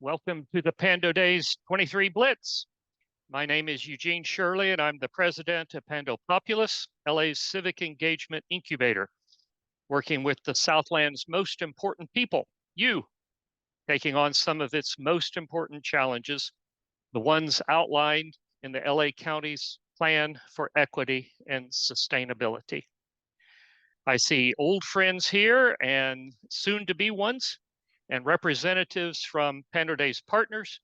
Welcome to the Pando Days 23 Blitz. My name is Eugene Shirley, and I'm the president of Pando Populous, LA's civic engagement incubator, working with the Southland's most important people, you, taking on some of its most important challenges, the ones outlined in the LA County's Plan for Equity and Sustainability. I see old friends here and soon-to-be ones, and representatives from Pando Days partners,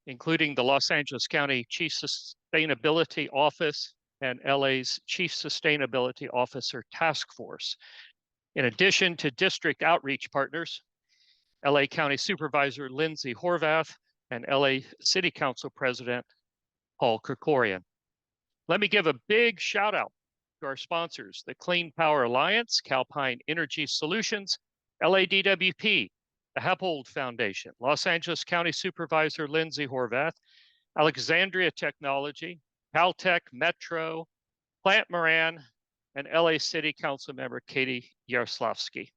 including the Los Angeles County Chief Sustainability Office and LA's Chief Sustainability Officer Task Force. In addition to district outreach partners, LA County Supervisor Lindsay Horvath and LA City Council President Paul Kerkorian. Let me give a big shout out to our sponsors, the Clean Power Alliance, Calpine Energy Solutions, LADWP, the Happold Foundation, Los Angeles County Supervisor Lindsay Horvath, Alexandria Technology, Caltech Metro, Plant Moran, and LA City Council member Katie Yaroslavsky.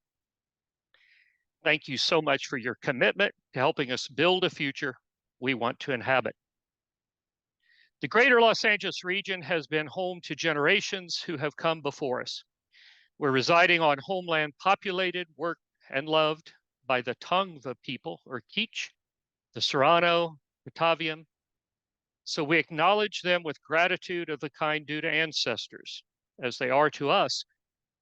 Thank you so much for your commitment to helping us build a future we want to inhabit. The greater Los Angeles region has been home to generations who have come before us. We're residing on homeland populated, worked, and loved by the Tongva people, or Kizh, the Serrano, Batavian. So we acknowledge them with gratitude of the kind due to ancestors, as they are to us,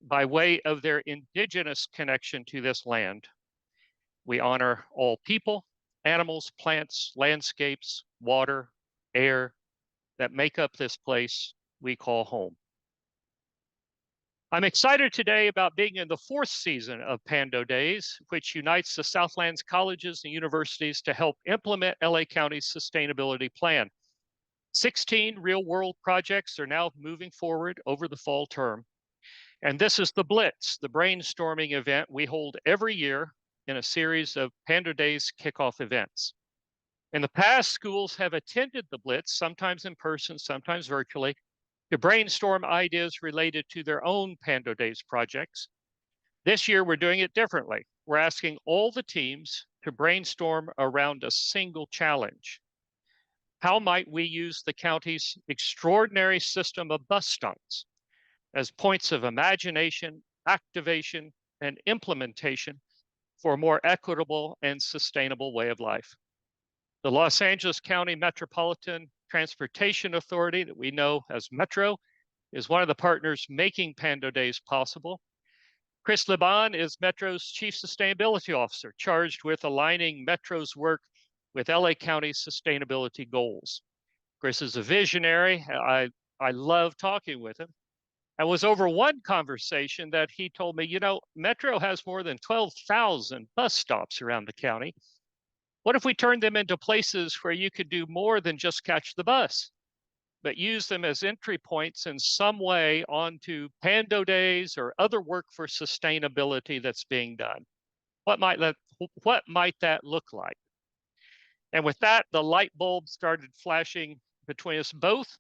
by way of their indigenous connection to this land. We honor all people, animals, plants, landscapes, water, air, that make up this place we call home. I'm excited today about being in the fourth season of Pando Days, which unites the Southland's colleges and universities to help implement LA County's sustainability plan. 16 real-world projects are now moving forward over the fall term. And this is the Blitz, the brainstorming event we hold every year in a series of Pando Days kickoff events. In the past, schools have attended the Blitz, sometimes in person, sometimes virtually, to brainstorm ideas related to their own Pando Days projects. This year, we're doing it differently. We're asking all the teams to brainstorm around a single challenge. How might we use the county's extraordinary system of bus stops as points of imagination, activation, and implementation for a more equitable and sustainable way of life? The Los Angeles County Metropolitan Transportation Authority, that we know as Metro, is one of the partners making Pando Days possible. Chris Liban is Metro's Chief Sustainability Officer, charged with aligning Metro's work with LA County's sustainability goals. Chris is a visionary. I love talking with him. And was over one conversation that he told me, you know, Metro has more than 12,000 bus stops around the county. What if we turned them into places where you could do more than just catch the bus, but use them as entry points in some way onto Pando Days or other work for sustainability that's being done? What might that look like? And with that, the light bulb started flashing between us both.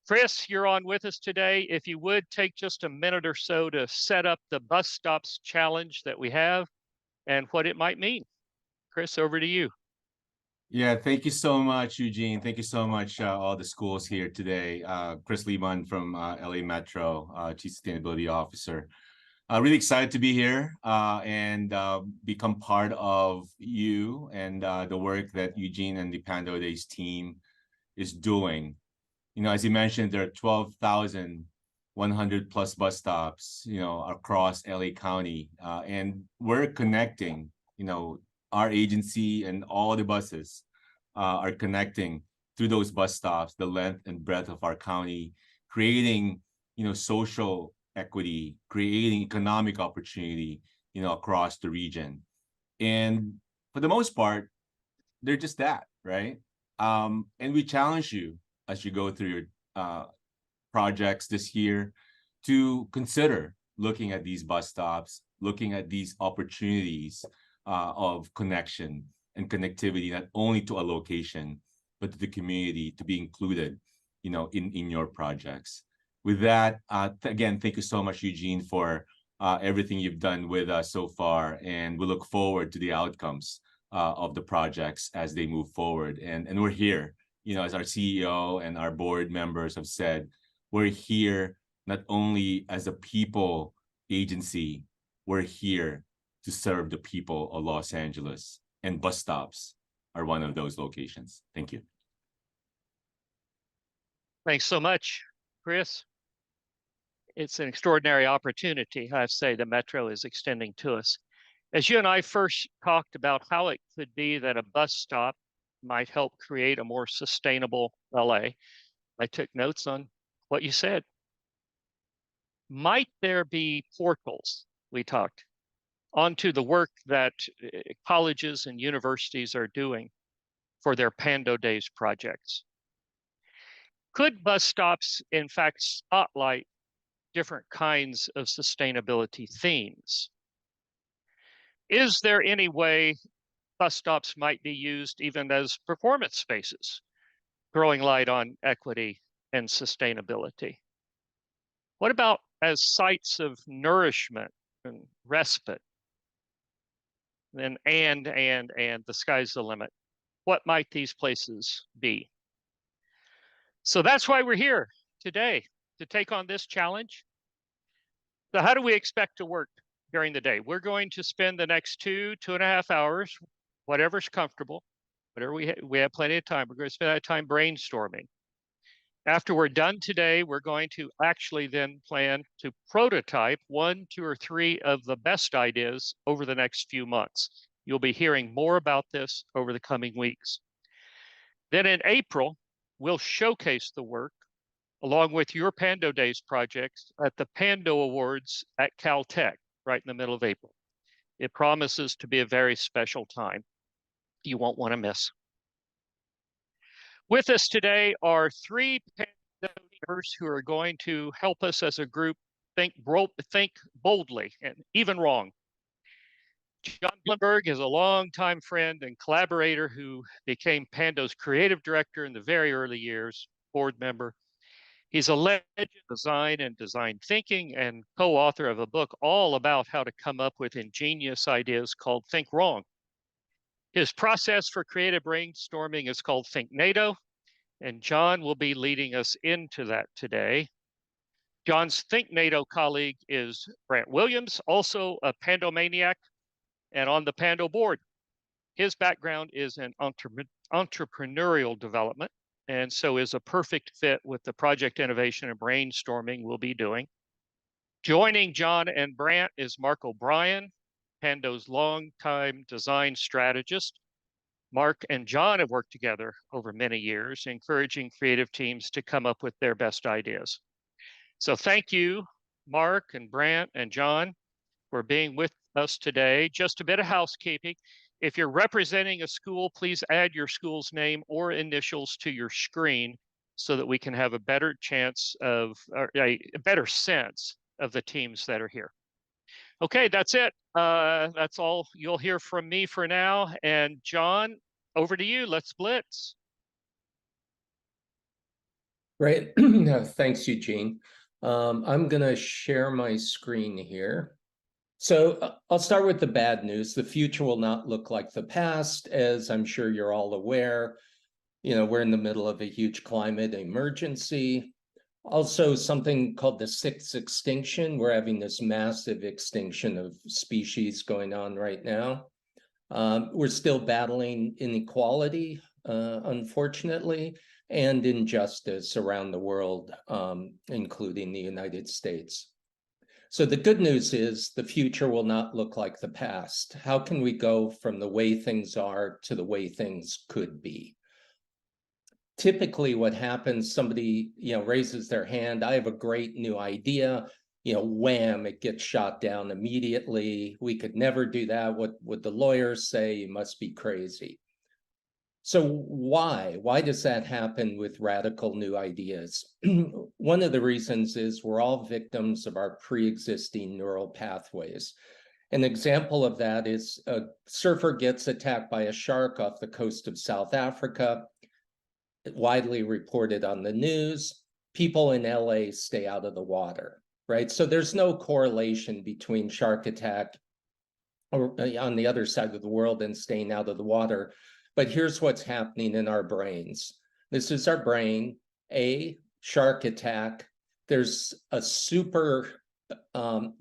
Chris, you're on with us today. If you would take just a minute or so to set up the bus stops challenge that we have and what it might mean. Chris, over to you. Yeah, thank you so much, Eugene. Thank you so much, all the schools here today. Chris Liban from LA Metro, Chief Sustainability Officer. Really excited to be here and become part of you and the work that Eugene and the Pando Days team is doing. You know, as you mentioned, there are 12,100 plus bus stops, you know, across LA County, and we're connecting, you know, our agency and all the buses are connecting through those bus stops, the length and breadth of our county, creating, you know, social equity, creating economic opportunity, you know, across the region. And for the most part, they're just that, right? And we challenge you as you go through your projects this year to consider looking at these bus stops, looking at these opportunities of connection and connectivity, not only to a location, but to the community, to be included, you know, in your projects. With that, again, thank you so much, Eugene, for everything you've done with us so far, and we look forward to the outcomes of the projects as they move forward. And we're here, as our CEO and our board members have said, we're here not only as a people agency, we're here to serve the people of Los Angeles, and bus stops are one of those locations. Thank you. Thanks so much, Chris. It's an extraordinary opportunity, I say, the Metro is extending to us. As you and I first talked about how it could be that a bus stop might help create a more sustainable LA, I took notes on what you said. Might there be portals, we talked, onto the work that colleges and universities are doing for their Pando Days projects? Could bus stops, in fact, spotlight different kinds of sustainability themes? Is there any way bus stops might be used even as performance spaces, throwing light on equity and sustainability? What about as sites of nourishment and respite? Then and the sky's the limit. What might these places be? So that's why we're here today, to take on this challenge. So how do we expect to work during the day? We're going to spend the next 2.5 hours, whatever's comfortable, whatever we have plenty of time. We're going to spend that time brainstorming. After we're done today, we're going to actually then plan to prototype 1, 2, or 3 of the best ideas over the next few months. You'll be hearing more about this over the coming weeks. Then in April, we'll showcase the work along with your Pando Days projects at the Pando Awards at Caltech, right in the middle of April. It promises to be a very special time you won't want to miss. With us today are 3 Pando members who are going to help us as a group think boldly and even wrong. John Blenberg is a longtime friend and collaborator who became Pando's creative director in the very early years, board member. He's a legend in design and design thinking and co-author of a book all about how to come up with ingenious ideas called Think Wrong. His process for creative brainstorming is called Think NATO, and John will be leading us into that today. John's Think NATO colleague is Brant Williams, also a Pandomaniac and on the Pando board. His background is in entrepreneurial development, and so is a perfect fit with the project innovation and brainstorming we'll be doing. Joining John and Brant is Mark O'Brien, Pando's longtime design strategist. Mark and John have worked together over many years, encouraging creative teams to come up with their best ideas. So thank you, Mark and Brant and John, for being with us today. Just a bit of housekeeping. If you're representing a school, please add your school's name or initials to your screen so that we can have a better chance of, a better sense of the teams that are here. Okay, that's it. That's all you'll hear from me for now. And John, over to you. Let's blitz. Great. Thanks, Eugene. I'm going to share my screen here. So I'll start with the bad news. The future will not look like the past, as I'm sure you're all aware. We're in the middle of a huge climate emergency. Also, something called the sixth extinction. We're having this massive extinction of species going on right now. We're still battling inequality, unfortunately, and injustice around the world, including the United States. So the good news is the future will not look like the past. How can we go from the way things are to the way things could be? Typically what happens, somebody raises their hand, I have a great new idea, wham, it gets shot down immediately. We could never do that. What would the lawyers say? You must be crazy. So why does that happen with radical new ideas? One of the reasons is we're all victims of our pre-existing neural pathways. An example of that is a surfer gets attacked by a shark off the coast of South Africa. Widely reported on the news. People in LA stay out of the water, right? So there's no correlation between shark attack or on the other side of the world and staying out of the water. But here's what's happening in our brains. This is our brain, a shark attack. There's a super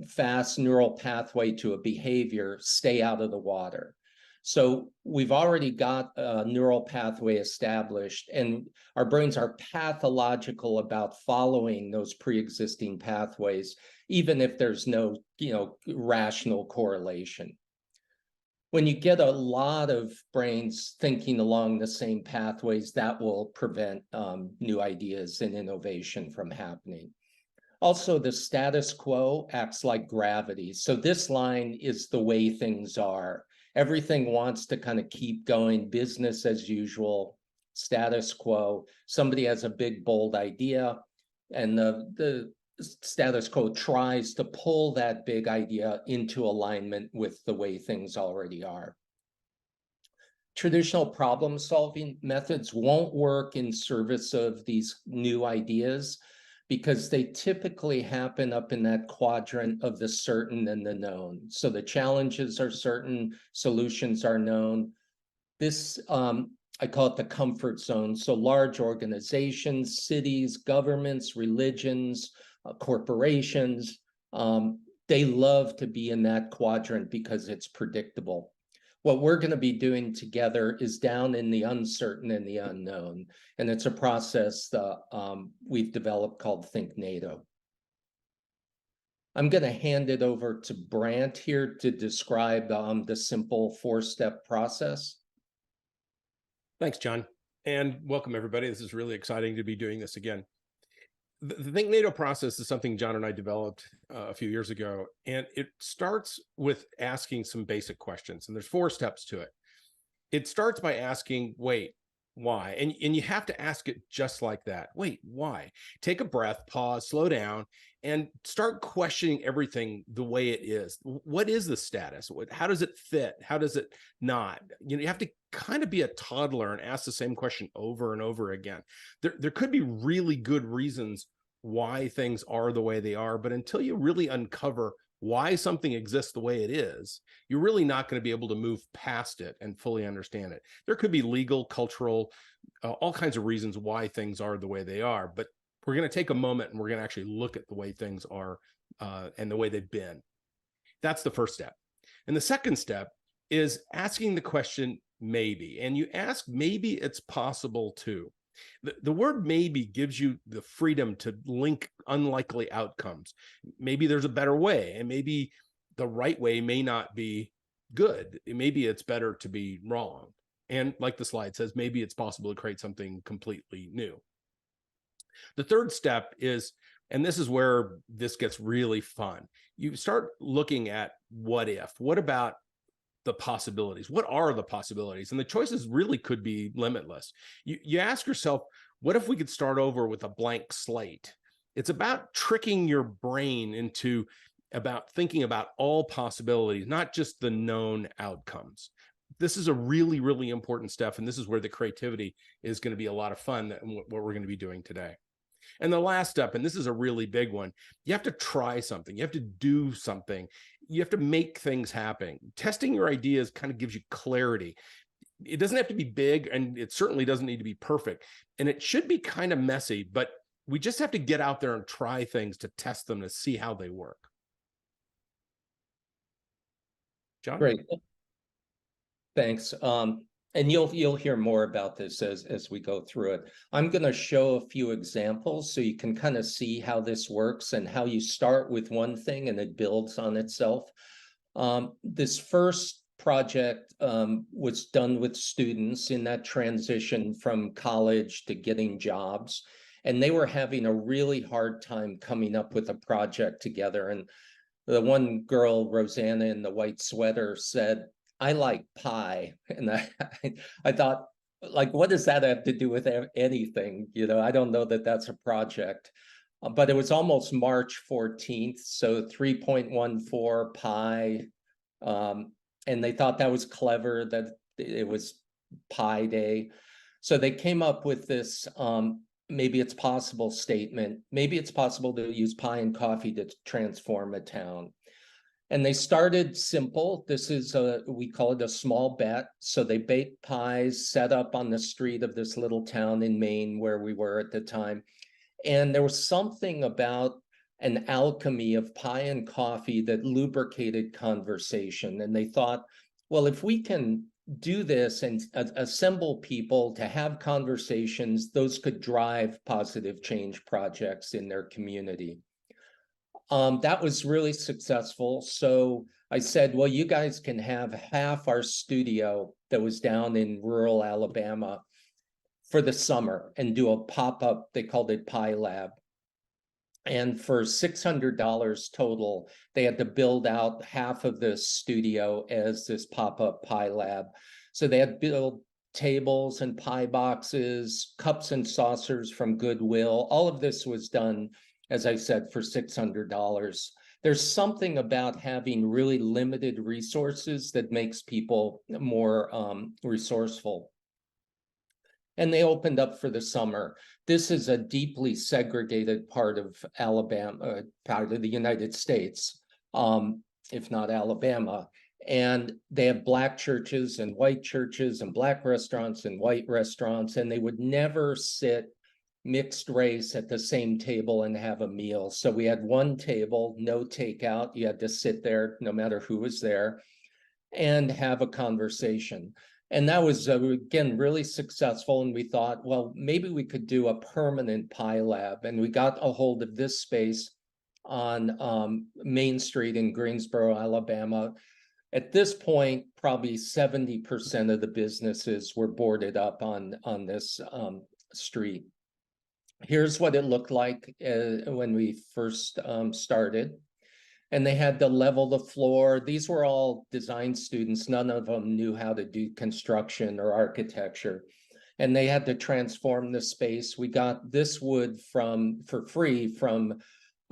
fast neural pathway to a behavior, stay out of the water. So we've already got a neural pathway established, and our brains are pathological about following those pre-existing pathways, even if there's no, rational correlation. When you get a lot of brains thinking along the same pathways, that will prevent new ideas and innovation from happening. Also, the status quo acts like gravity. So this line is the way things are. Everything wants to kind of keep going, business as usual, status quo. Somebody has a big, bold idea, and the status quo tries to pull that big idea into alignment with the way things already are. Traditional problem-solving methods won't work in service of these new ideas, because they typically happen up in that quadrant of the certain and the known. So the challenges are certain, solutions are known. This, I call it the comfort zone. So large organizations, cities, governments, religions, corporations, they love to be in that quadrant because it's predictable. What we're going to be doing together is down in the uncertain and the unknown. And it's a process that we've developed called Think NATO. I'm going to hand it over to Brant here to describe the simple 4-step process. Thanks, John. And welcome, everybody. This is really exciting to be doing this again. The Think NATO process is something John and I developed a few years ago, and it starts with asking some basic questions, and there's 4 steps to it. It starts by asking, wait, why? And you have to ask it just like that. Wait, why? Take a breath, pause, slow down, and start questioning everything the way it is. What is the status? How does it fit? How does it not? You have to kind of be a toddler and ask the same question over and over again. There could be really good reasons why things are the way they are, but until you really uncover why something exists the way it is, you're really not going to be able to move past it and fully understand it. There could be legal, cultural, all kinds of reasons why things are the way they are, but we're going to take a moment and we're going to actually look at the way things are and the way they've been. That's the first step. And the second step is asking the question, maybe. And you ask, maybe it's possible too. The word maybe gives you the freedom to link unlikely outcomes. Maybe there's a better way, and maybe the right way may not be good. Maybe it's better to be wrong. And like the slide says, maybe it's possible to create something completely new. The third step is, and this is where this gets really fun, you start looking at what if. What about the possibilities? What are the possibilities? And the choices really could be limitless. You ask yourself, what if we could start over with a blank slate? It's about tricking your brain into about thinking about all possibilities, not just the known outcomes. This is a really, really important step. And this is where the creativity is going to be a lot of fun, what we're going to be doing today. And the last step, and this is a really big one, you have to try something. You have to do something. You have to make things happen. Testing your ideas kind of gives you clarity. It doesn't have to be big, and it certainly doesn't need to be perfect. And it should be kind of messy, but we just have to get out there and try things to test them to see how they work. John? Great. Thanks. And you'll hear more about this as we go through it. I'm going to show a few examples so you can kind of see how this works and how you start with one thing and it builds on itself. This first project was done with students in that transition from college to getting jobs, and they were having a really hard time coming up with a project together. And the one girl, Rosanna, in the white sweater said, "I like pie." And I thought, like, what does that have to do with anything? I don't know that that's a project. But it was almost March 14th, so 3.14 pi. And they thought that was clever, that it was Pi Day. So they came up with this maybe it's possible statement. Maybe it's possible to use pie and coffee to transform a town. And they started simple. This is we call it a small bet. So they baked pies, set up on the street of this little town in Maine where we were at the time. And there was something about an alchemy of pie and coffee that lubricated conversation. And they thought, well, if we can do this and assemble people to have conversations, those could drive positive change projects in their community. That was really successful. So I said, well, you guys can have half our studio that was down in rural Alabama for the summer and do a pop-up. They called it Pie Lab. And for $600 total, they had to build out half of the studio as this pop-up Pie Lab. So they had built tables and pie boxes, cups and saucers from Goodwill. All of this was done, as I said, for $600. There's something about having really limited resources that makes people more resourceful. And they opened up for the summer. This is a deeply segregated part of Alabama, part of the United States, if not Alabama. And they have Black churches and white churches and Black restaurants and white restaurants, and they would never sit mixed race at the same table and have a meal. So we had one table, no takeout. You had to sit there no matter who was there and have a conversation. And that was, again, really successful. And we thought, well, maybe we could do a permanent pie lab. And we got a hold of this space on Main Street in Greensboro, Alabama. At this point, probably 70% of the businesses were boarded up on this street. Here's what it looked like when we first started. And they had to level the floor. These were all design students. None of them knew how to do construction or architecture. And they had to transform the space. We got this wood for free from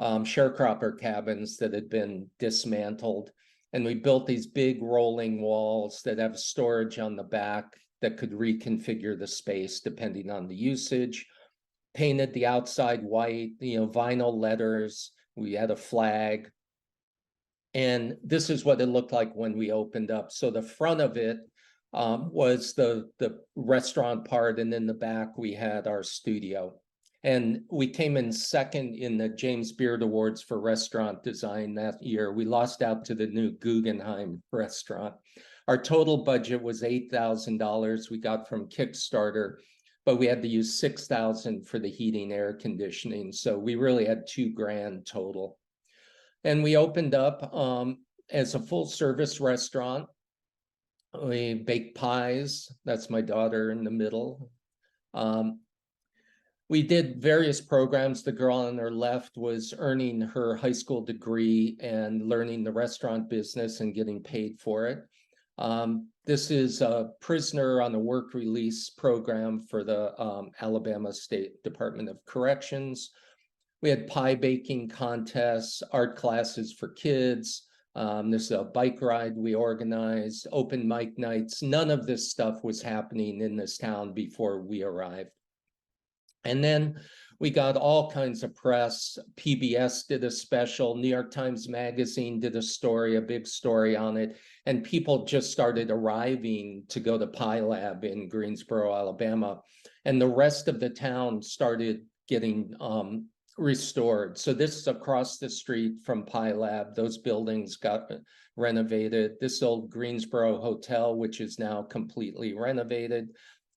sharecropper cabins that had been dismantled. And we built these big rolling walls that have storage on the back that could reconfigure the space depending on the usage. Painted the outside white, vinyl letters. We had a flag. And this is what it looked like when we opened up. So the front of it was the restaurant part, and in the back we had our studio. And we came in second in the James Beard Awards for restaurant design that year. We lost out to the new Guggenheim restaurant. Our total budget was $8,000 we got from Kickstarter, but we had to use $6,000 for the heating, air conditioning. So we really had $2,000 total. And we opened up as a full service restaurant. We baked pies. That's my daughter in the middle. We did various programs. The girl on her left was earning her high school degree and learning the restaurant business and getting paid for it. This is a prisoner on a work release program for the Alabama State Department of Corrections. We had pie baking contests, art classes for kids. This is a bike ride we organized, open mic nights. None of this stuff was happening in this town before we arrived. And then we got all kinds of press. PBS did a special, New York Times Magazine did a story, a big story on it. And people just started arriving to go to Pie Lab in Greensboro, Alabama. And the rest of the town started getting restored. So this is across the street from Pie Lab. Those buildings got renovated. This old Greensboro Hotel, which is now completely renovated,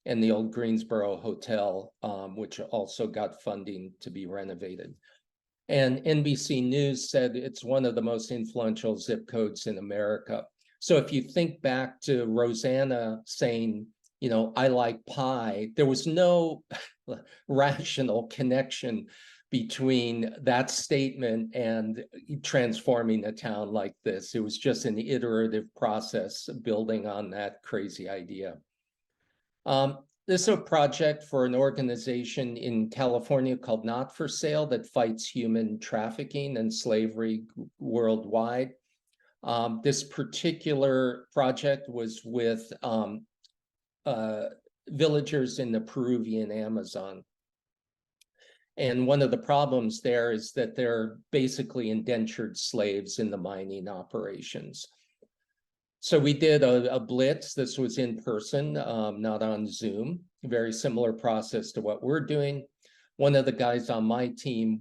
and the old Greensboro Hotel, which also got funding to be renovated. And NBC News said it's one of the most influential zip codes in America. So if you think back to Rosanna saying, I like pie, there was no rational connection between that statement and transforming a town like this. It was just an iterative process building on that crazy idea. This is a project for an organization in California called Not for Sale that fights human trafficking and slavery worldwide. This particular project was with villagers in the Peruvian Amazon. And one of the problems there is that they're basically indentured slaves in the mining operations. So we did a Blitz. This was in person, not on Zoom. Very similar process to what we're doing. One of the guys on my team,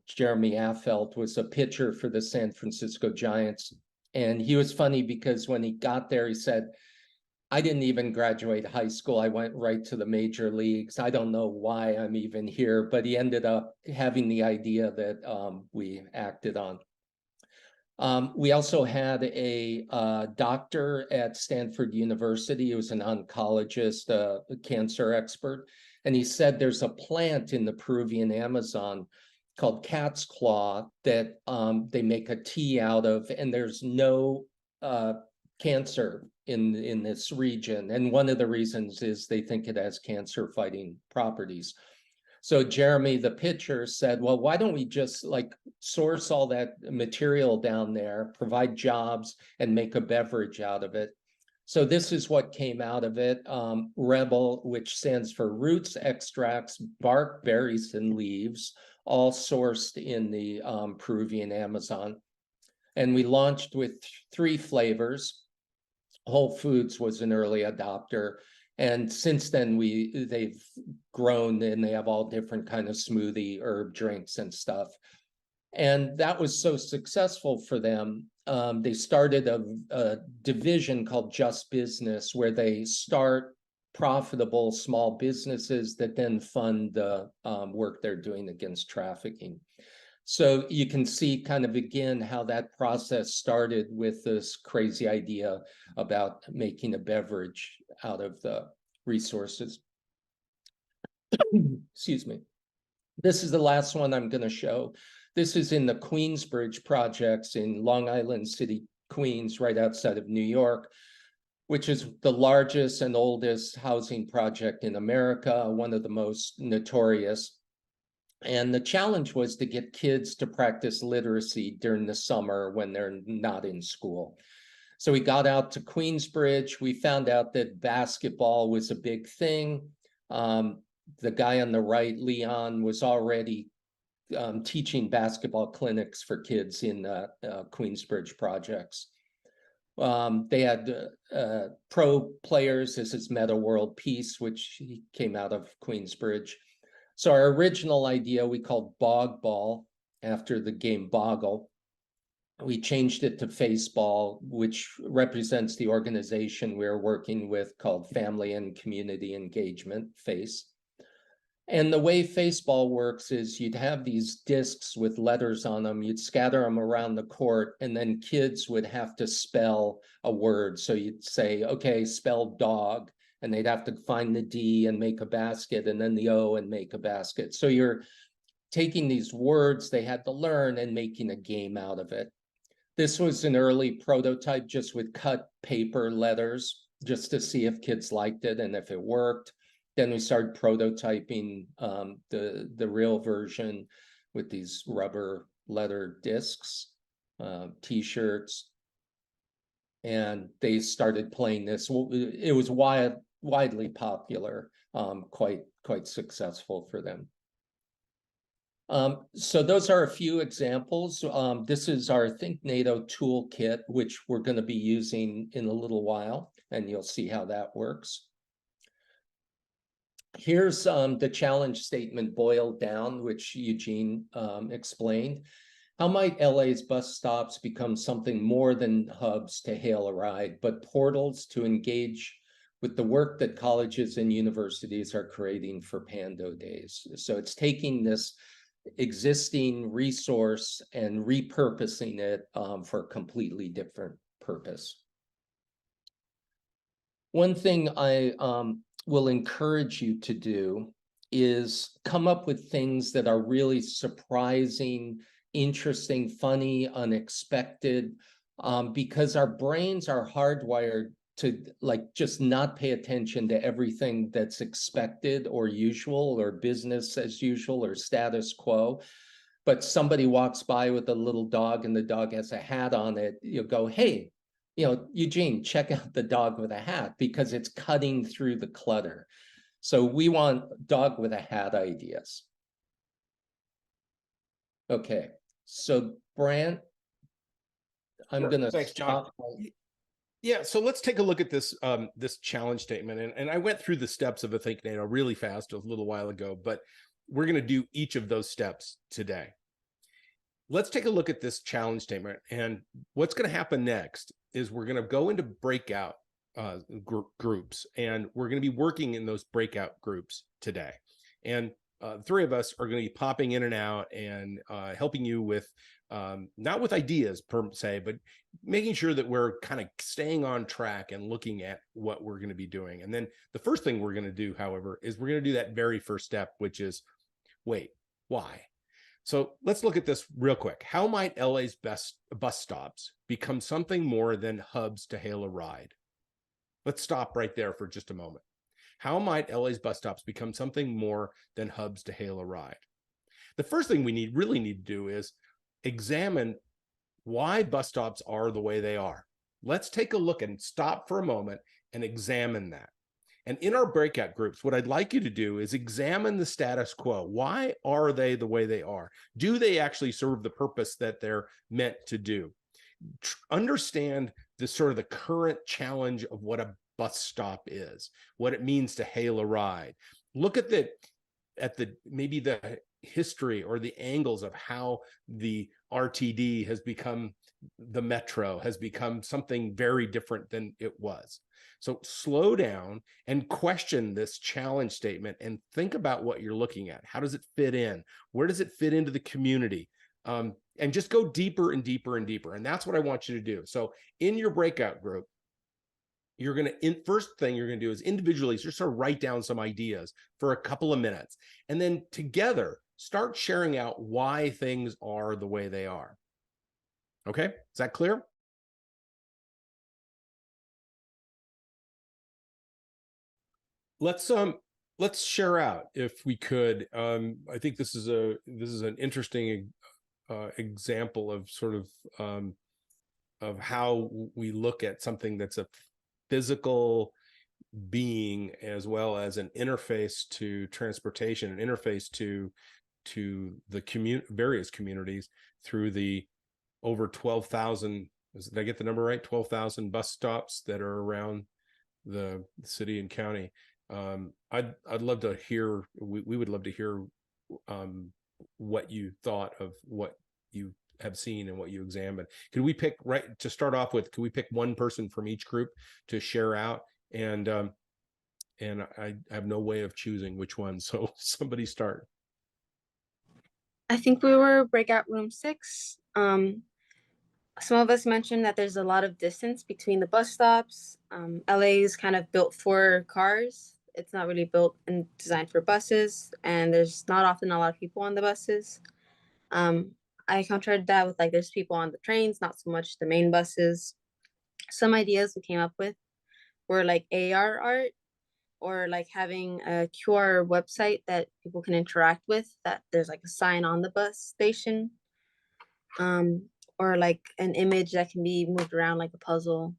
Jeremy Affelt, was a pitcher for the San Francisco Giants. And he was funny because when he got there, he said, I didn't even graduate high school. I went right to the major leagues. I don't know why I'm even here, but he ended up having the idea that we acted on. We also had a doctor at Stanford University. He was an oncologist, a cancer expert. And he said there's a plant in the Peruvian Amazon called cat's claw that they make a tea out of, and there's no cancer in this region. And one of the reasons is they think it has cancer fighting properties. So Jeremy, the pitcher, said, well, why don't we just like source all that material down there, provide jobs, and make a beverage out of it? So this is what came out of it. Rebel, which stands for roots, extracts, bark, berries, and leaves, all sourced in the Peruvian Amazon. And we launched with 3 flavors. Whole Foods was an early adopter. And since then, they've grown and they have all different kind of smoothie herb drinks and stuff. And that was so successful for them. They started a division called Just Business, where they start profitable small businesses that then fund the work they're doing against trafficking. So you can see kind of again how that process started with this crazy idea about making a beverage out of the resources. Excuse me. This is the last one I'm going to show. This is in the Queensbridge projects in Long Island City, Queens, right outside of New York, which is the largest and oldest housing project in America, one of the most notorious. And the challenge was to get kids to practice literacy during the summer when they're not in school. So we got out to Queensbridge. We found out that basketball was a big thing. The guy on the right, Leon, was already teaching basketball clinics for kids in the Queensbridge projects. They had pro players. This is Meta World Peace, which came out of Queensbridge. So our original idea we called Bog Ball after the game Boggle. We changed it to Faceball, which represents the organization we're working with called Family and Community Engagement, FACE. And the way Faceball works is you'd have these discs with letters on them, you'd scatter them around the court, and then kids would have to spell a word. So you'd say, okay, spell dog. And they'd have to find the D and make a basket, and then the O and make a basket. So you're taking these words they had to learn and making a game out of it. This was an early prototype just with cut paper letters, just to see if kids liked it and if it worked. Then we started prototyping the real version with these rubber letter discs, T-shirts. And they started playing this. It was widely popular, quite successful for them. So those are a few examples. This is our Think NATO toolkit, which we're going to be using in a little while, and you'll see how that works. Here's the challenge statement boiled down, which Eugene explained. How might LA's bus stops become something more than hubs to hail a ride, but portals to engage with the work that colleges and universities are creating for Pando Days? So it's taking this existing resource and repurposing it for a completely different purpose. One thing I will encourage you to do is come up with things that are really surprising, interesting, funny, unexpected, because our brains are hardwired to like just not pay attention to everything that's expected or usual or business as usual or status quo. But somebody walks by with a little dog and the dog has a hat on it, you'll go, hey, Eugene, check out the dog with a hat, because it's cutting through the clutter. So we want dog with a hat ideas. Okay, so Brant, I'm Sure. gonna Thanks, John. stop. Yeah, so let's take a look at this this challenge statement. And I went through the steps of a Think NATO really fast a little while ago, but we're going to do each of those steps today. Let's take a look at this challenge statement. And what's going to happen next is we're going to go into breakout groups, and we're going to be working in those breakout groups today. And the three of us are going to be popping in and out and helping you with not with ideas per se, but making sure that we're kind of staying on track and looking at what we're going to be doing. And then the first thing we're going to do, however, is we're going to do that very first step, which is, wait, why? So let's look at this real quick. How might LA's best bus stops become something more than hubs to hail a ride? Let's stop right there for just a moment. How might LA's bus stops become something more than hubs to hail a ride? The first thing we really need to do is examine why bus stops are the way they are. Let's take a look and stop for a moment and examine that. And in our breakout groups, what I'd like you to do is examine the status quo. Why are they the way they are? Do they actually serve the purpose that they're meant to do? Understand the sort of the current challenge of what a bus stop is, what it means to hail a ride. Look at maybe the history or the angles of how the RTD has become the metro, has become something very different than it was. So slow down and question this challenge statement and think about what you're looking at. How does it fit in? Where does it fit into the community? And just go deeper and deeper and deeper. And that's what I want you to do. So in your breakout group, you're going to, first thing you're going to do is individually just sort of write down some ideas for a couple of minutes. And then together, start sharing out why things are the way they are. Okay, is that clear? Let's share out if we could. I think this is an interesting example of sort of how we look at something that's a physical being as well as an interface to transportation, an interface to the various communities through the over 12,000, did I get the number right? 12,000 bus stops that are around the city and county. I'd love to hear, we would love to hear what you thought of what you have seen and what you examined. Could we pick, right to start off with, could we pick one person from each group to share out? And I have no way of choosing which one, so somebody start. I think we were breakout room 6. Some of us mentioned that there's a lot of distance between the bus stops. LA is kind of built for cars. It's not really built and designed for buses, and there's not often a lot of people on the buses. I countered that with, like, there's people on the trains, not so much the main buses. Some ideas we came up with were like AR art, or like having a QR website that people can interact with, that there's like a sign on the bus station, or like an image that can be moved around like a puzzle,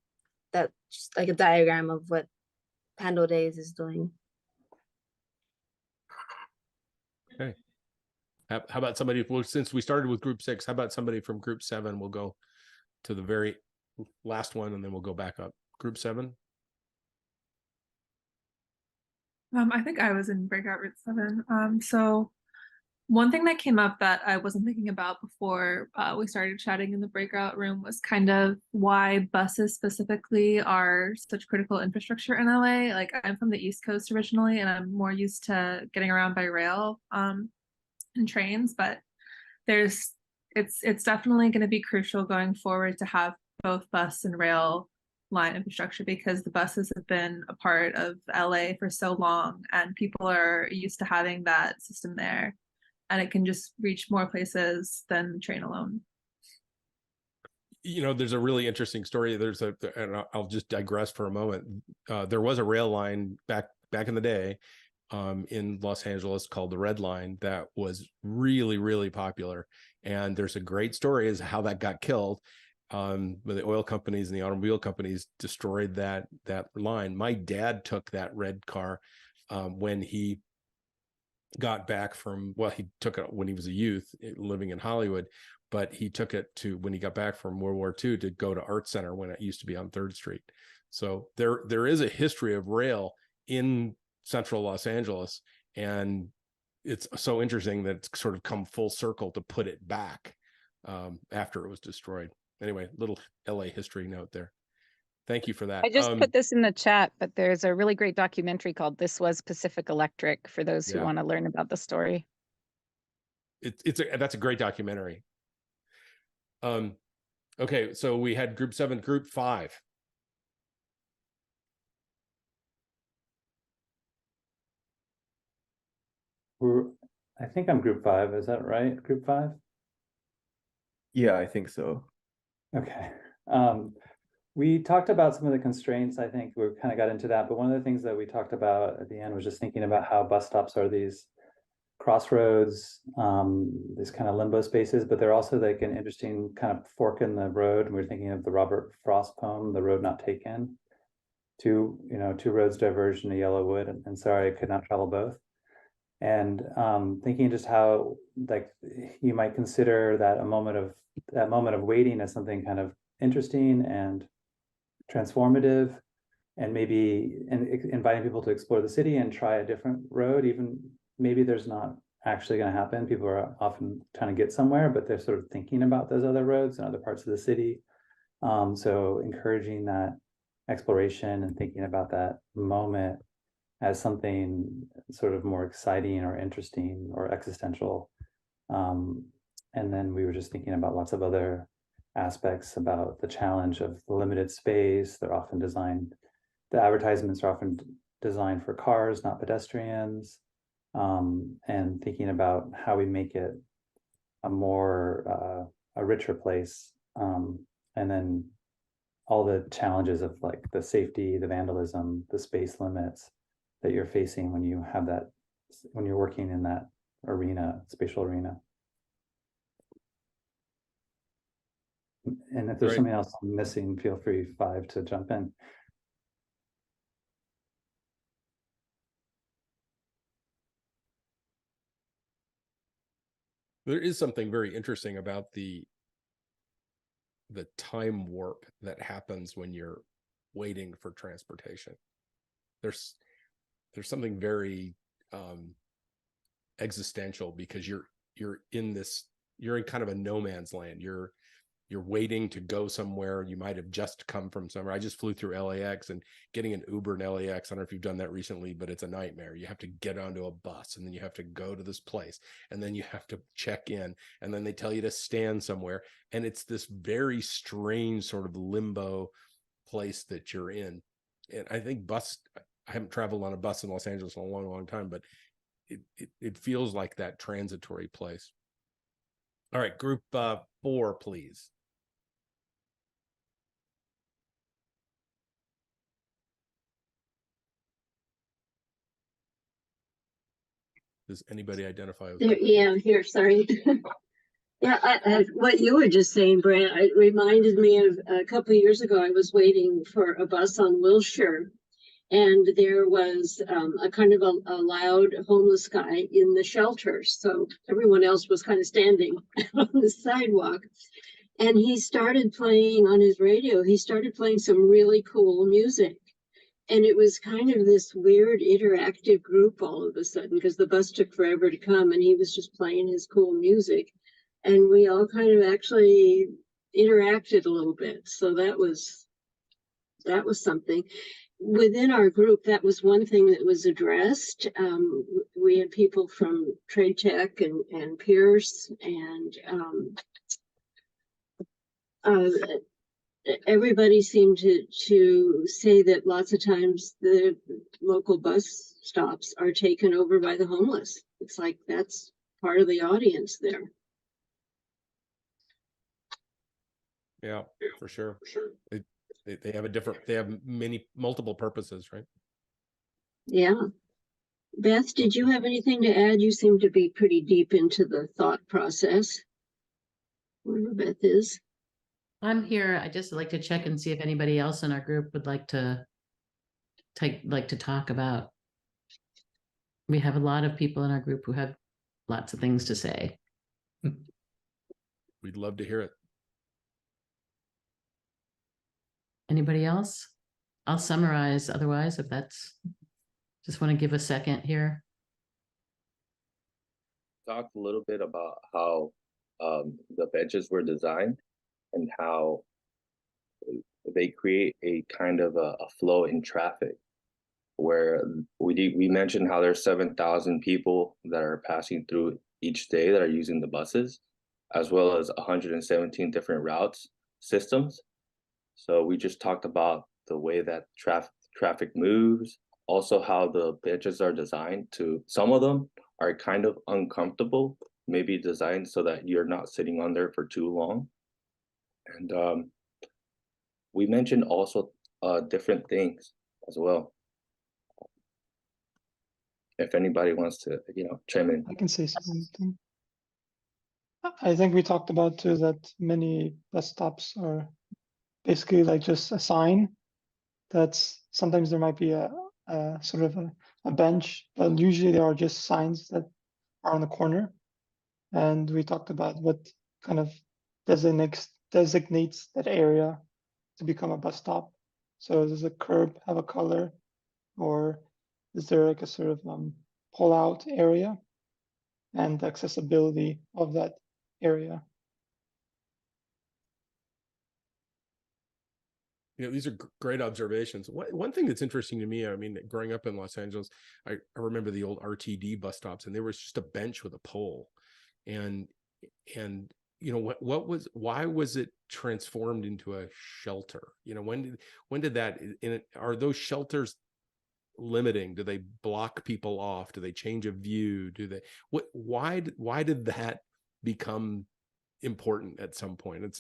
that just like a diagram of what Pando Days is doing. Okay. How about somebody, since we started with group 6, how about somebody from group 7? We'll go to the very last one and then we'll go back up. Group 7. I think I was in breakout room 7. So one thing that came up that I wasn't thinking about before we started chatting in the breakout room was kind of why buses specifically are such critical infrastructure in LA. Like, I'm from the East Coast originally, and I'm more used to getting around by rail and trains, but it's definitely going to be crucial going forward to have both bus and rail line infrastructure, because the buses have been a part of LA for so long and people are used to having that system there, and it can just reach more places than the train alone. You know, there's a really interesting story. And I'll just digress for a moment. There was a rail line back in the day in Los Angeles called the Red Line that was really, really popular. And there's a great story as how that got killed. The oil companies and the automobile companies destroyed that line. My dad took that red car when he got back from, well, he took it when he was a youth living in Hollywood, but he took it to when he got back from World War II to go to Art Center when it used to be on 3rd Street. So there is a history of rail in central Los Angeles, and it's so interesting that it's sort of come full circle to put it back after it was destroyed. Anyway, little LA history note there. Thank you for that. I just put this in the chat, but there's a really great documentary called This Was Pacific Electric for those who want to learn about the story. That's a great documentary. Okay, so we had group 7, group 5. I think I'm group 5. Is that right? Group 5? Yeah, I think so. Okay. We talked about some of the constraints. I think we kind of got into that, but one of the things that we talked about at the end was just thinking about how bus stops are these crossroads, these kind of limbo spaces, but they're also like an interesting kind of fork in the road. And we're thinking of the Robert Frost poem, The Road Not Taken. Two roads diverged into yellow wood, and sorry, I could not travel both. And thinking just how like you might consider that moment of waiting as something kind of interesting and transformative, and maybe inviting people to explore the city and try a different road. Even maybe there's not actually going to happen. People are often trying to get somewhere, but they're sort of thinking about those other roads in other parts of the city. So encouraging that exploration and thinking about that moment as something sort of more exciting or interesting or existential. And then we were just thinking about lots of other aspects about the challenge of the limited space. They're often designed, the advertisements are often designed for cars, not pedestrians. And thinking about how we make it a richer place. And then all the challenges of like the safety, the vandalism, the space limits that you're facing when you have that, when you're working in that arena, spatial arena. And if there's something else I'm missing, feel free, 5, to jump in. There is something very interesting about the time warp that happens when you're waiting for transportation. There's something very existential, because you're in kind of a no man's land. You're waiting to go somewhere. You might have just come from somewhere. I just flew through LAX, and getting an Uber in LAX, I don't know if you've done that recently, but it's a nightmare. You have to get onto a bus, and then you have to go to this place, and then you have to check in, and then they tell you to stand somewhere. And it's this very strange sort of limbo place that you're in. And I think I haven't traveled on a bus in Los Angeles in a long, long time, but it feels like that transitory place. All right, group 4, please. Does anybody identify with that? Yeah, here, sorry. Yeah, what you were just saying, Brant, it reminded me of a couple of years ago. I was waiting for a bus on Wilshire, and there was a kind of a loud homeless guy in the shelters. So everyone else was kind of standing on the sidewalk. And he started playing on his radio. He started playing some really cool music. And it was kind of this weird interactive group all of a sudden, because the bus took forever to come, and he was just playing his cool music. And we all kind of actually interacted a little bit. So that was something. Within our group, that was one thing that was addressed. We had people from Trade Tech and Pierce, and everybody seemed to say that lots of times the local bus stops are taken over by the homeless. It's like that's part of the audience there. Yeah, for sure. They have multiple purposes, right? Yeah. Beth, did you have anything to add? You seem to be pretty deep into the thought process. Wherever Beth is. I'm here. I just like to check and see if anybody else in our group would like to talk about. We have a lot of people in our group who have lots of things to say. We'd love to hear it. Anybody else? I'll summarize otherwise if that's, just want to give a second here. Talk a little bit about how the benches were designed and how they create a kind of a flow in traffic, where we mentioned how there's 7,000 people that are passing through each day that are using the buses, as well as 117 different routes systems. So we just talked about the way that traffic moves, also how the benches are designed to, some of them are kind of uncomfortable, maybe designed so that you're not sitting on there for too long. And we mentioned also different things as well. If anybody wants to, chime in. I can say something. I think we talked about too that many bus stops are basically like just a sign. That's sometimes there might be a sort of a bench, but usually there are just signs that are on the corner. And we talked about what kind of designates that area to become a bus stop. So does a curb have a color, or is there like a sort of pull-out area, and the accessibility of that area? These are great observations. One thing that's interesting to me, I mean, growing up in Los Angeles, I remember the old RTD bus stops, and there was just a bench with a pole, and why was it transformed into a shelter? When did that? Are those shelters limiting? Do they block people off? Do they change a view? Why did that become important at some point?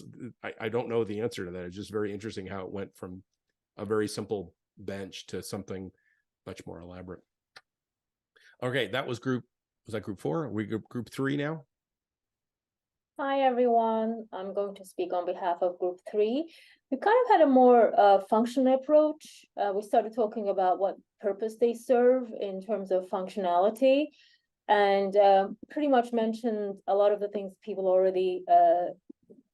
I don't know the answer to that. It's just very interesting how it went from a very simple bench to something much more elaborate. Okay, was that group 4? Are we group 3 now? Hi everyone, I'm going to speak on behalf of group 3. We kind of had a more functional approach. We started talking about what purpose they serve in terms of functionality, and pretty much mentioned a lot of the things people already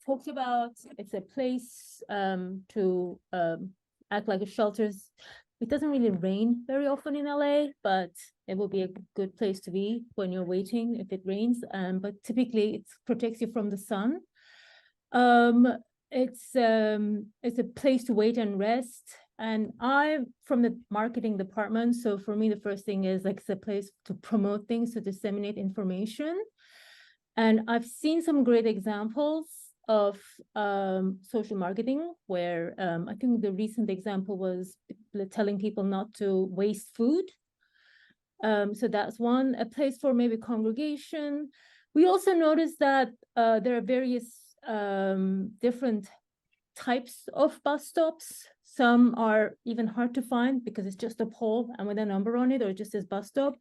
talked about. It's a place to act like a shelter. It doesn't really rain very often in LA, but it will be a good place to be when you're waiting if it rains. But typically it protects you from the sun. It's a place to wait and rest. And I'm from the marketing department, so for me the first thing is like it's a place to promote things, to disseminate information. And I've seen some great examples of social marketing where I think the recent example was telling people not to waste food. So that's one. A place for maybe congregation. We also noticed that there are various different types of bus stops. Some are even hard to find because it's just a pole and with a number on it, or it just says bus stop.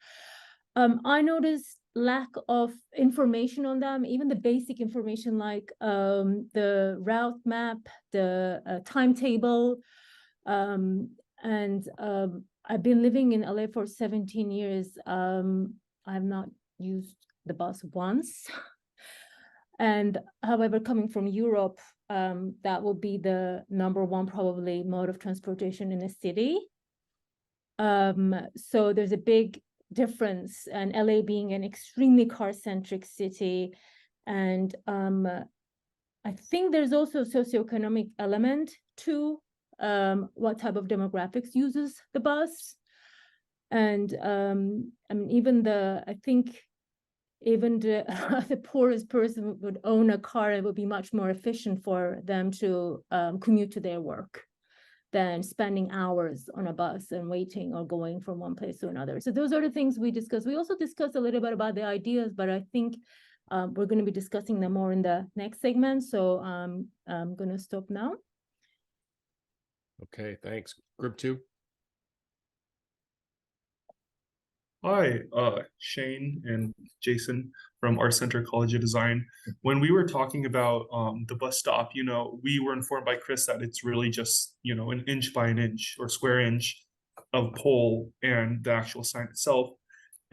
I noticed lack of information on them, even the basic information like the route map, the timetable. And I've been living in LA for 17 years. I've not used the bus once. And however, coming from Europe, that will be the #1 probably mode of transportation in a city. So there's a big difference, and LA being an extremely car-centric city. And I think there's also a socioeconomic element to what type of demographics uses the bus. And I mean, I think even the poorest person would own a car. It would be much more efficient for them to commute to their work than spending hours on a bus and waiting or going from one place to another. So those are the things we discussed. We also discussed a little bit about the ideas, but I think we're going to be discussing them more in the next segment. So I'm going to stop now. Okay, thanks. Group 2. Hi, Shane and Jason from Art Center College of Design. When we were talking about the bus stop, we were informed by Chris that it's really just, an inch by an inch or square inch of pole and the actual sign itself.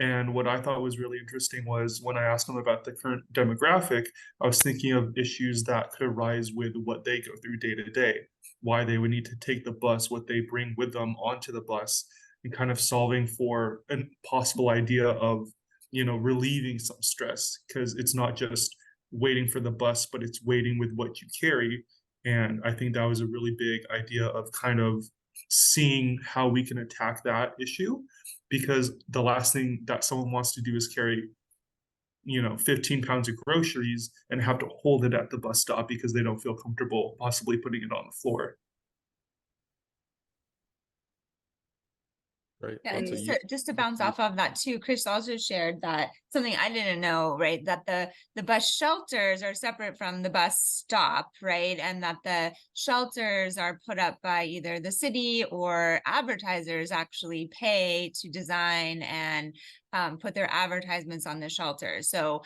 And what I thought was really interesting was when I asked them about the current demographic, I was thinking of issues that could arise with what they go through day to day, why they would need to take the bus, what they bring with them onto the bus, and kind of solving for a possible idea of, relieving some stress, because it's not just waiting for the bus, but it's waiting with what you carry. And I think that was a really big idea of kind of seeing how we can attack that issue, because the last thing that someone wants to do is carry 15 pounds of groceries and have to hold it at the bus stop because they don't feel comfortable possibly putting it on the floor. Right. And so just to bounce off of that too, Chris also shared that something I didn't know, right? That the bus shelters are separate from the bus stop, right? And that the shelters are put up by either the city or advertisers actually pay to design and put their advertisements on the shelter. So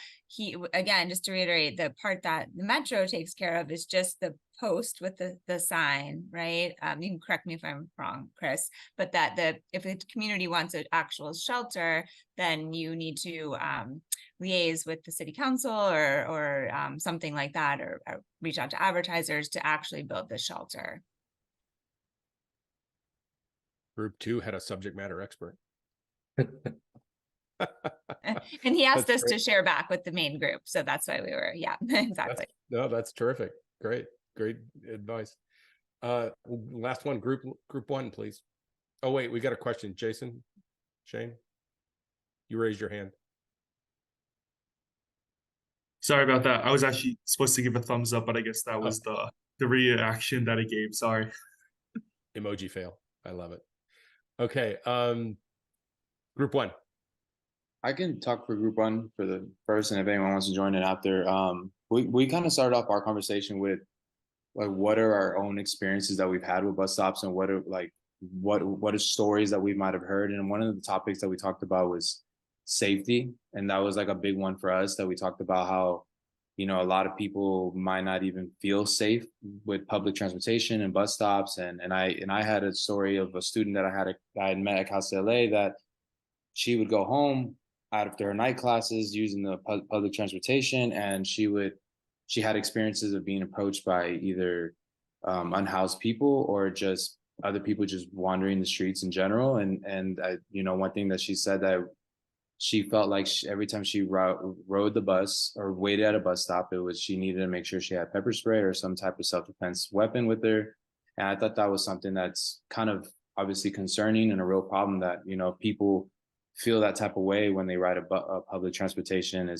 again, just to reiterate, the part that the Metro takes care of is just the post with the sign, right? You can correct me if I'm wrong, Chris, but that if the community wants an actual shelter, then you need to liaise with the city council or something like that, or reach out to advertisers to actually build the shelter. Group 2 had a subject matter expert. And he asked us to share back with the main group, so that's why we were, yeah, exactly. That's terrific. Great advice. Last one, group 1, please. Oh wait, we got a question. Jason, Shane, you raised your hand. Sorry about that. I was actually supposed to give a thumbs up, but I guess that was the reaction that I gave. Sorry. Emoji fail. I love it. Okay. Group 1. I can talk for group 1 for the first, and if anyone wants to join it after. We kind of started off our conversation with like what are our own experiences that we've had with bus stops, and what are stories that we might have heard. And one of the topics that we talked about was safety, and that was like a big one for us, that we talked about how a lot of people might not even feel safe with public transportation and bus stops. And I had a story of a student that I had met at Cal State LA, that she would go home after her night classes using the public transportation, and she had experiences of being approached by either unhoused people or just other people just wandering the streets in general. And one thing that she said, that she felt like every time she rode the bus or waited at a bus stop, she needed to make sure she had pepper spray or some type of self-defense weapon with her. And I thought that was something that's kind of obviously concerning and a real problem, that people feel that type of way when they ride a public transportation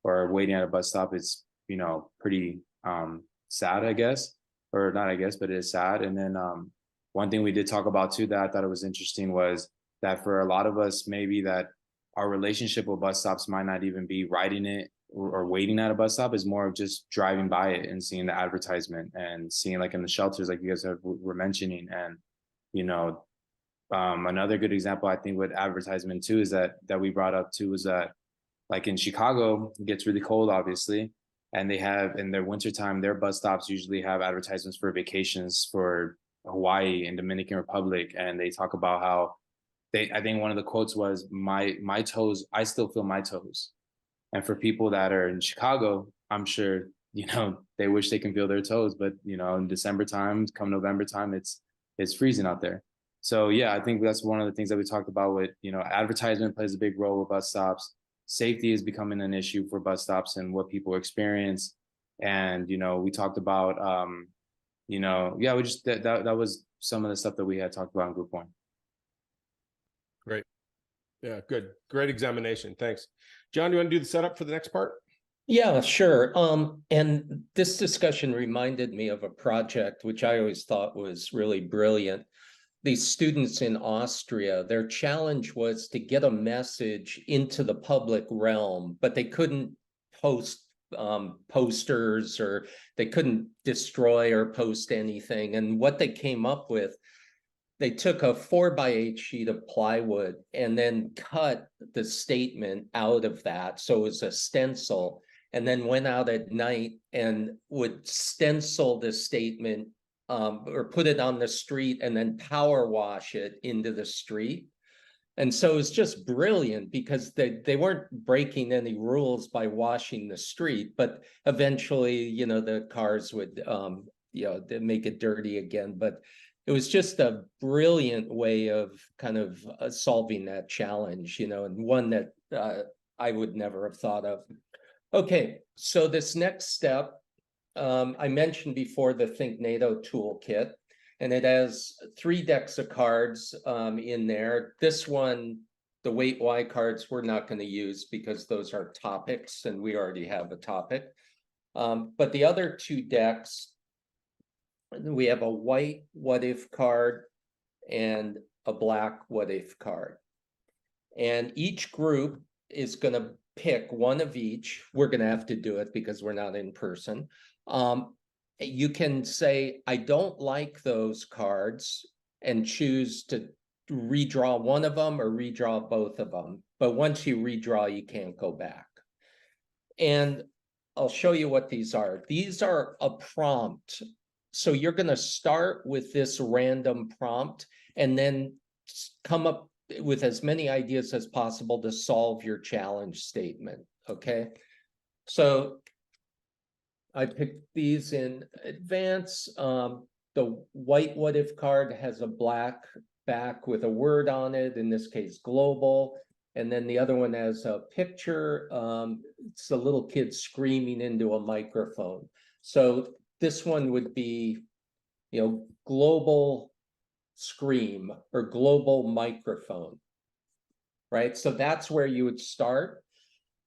or waiting at a bus stop. It's pretty sad, I guess, or not, I guess, but it is sad. And then one thing we did talk about too that I thought it was interesting was that for a lot of us, maybe that our relationship with bus stops might not even be riding it or waiting at a bus stop, is more of just driving by it and seeing the advertisement and seeing like in the shelters, like you guys were mentioning. And another good example I think with advertisement too is that we brought up too, is that like in Chicago, it gets really cold, obviously. And they have in their wintertime, their bus stops usually have advertisements for vacations for Hawaii and Dominican Republic. And they talk about how I think one of the quotes was, my toes, I still feel my toes. And for people that are in Chicago, I'm sure, they wish they can feel their toes, but in December time, come November time, it's freezing out there. So yeah, I think that's one of the things that we talked about with, advertisement plays a big role with bus stops. Safety is becoming an issue for bus stops and what people experience. And, we talked about, we just, that was some of the stuff that we had talked about in group 1. Great. Yeah, good. Great examination. Thanks. John, do you want to do the setup for the next part? Yeah, sure. And this discussion reminded me of a project which I always thought was really brilliant. These students in Austria, their challenge was to get a message into the public realm, but they couldn't post posters, or they couldn't destroy or post anything. And what they came up with, they took a 4x8 sheet of plywood and then cut the statement out of that. So it was a stencil, and then went out at night and would stencil the statement or put it on the street and then power wash it into the street. And so it's just brilliant because they weren't breaking any rules by washing the street, but eventually, you know, the cars would, you know, they make it dirty again. But it was just a brilliant way of kind of solving that challenge, you know, and one that I would never have thought of. Okay, so this next step, I mentioned before the Think NATO toolkit, and it has 3 decks of cards in there. This one, the Wait Why cards, we're not going to use because those are topics and we already have a topic. But the other 2 decks, we have a white What If card and a black What If card. And each group is going to pick one of each. We're going to have to do it because we're not in person. You can say, I don't like those cards, and choose to redraw one of them or redraw both of them. But once you redraw, you can't go back. And I'll show you what these are. These are a prompt. So you're going to start with this random prompt and then come up with as many ideas as possible to solve your challenge statement. Okay. So I picked these in advance. The white What If card has a black back with a word on it, in this case, global. And then the other one has a picture. It's a little kid screaming into a microphone. So this one would be, you know, global scream or global microphone, right? So that's where you would start.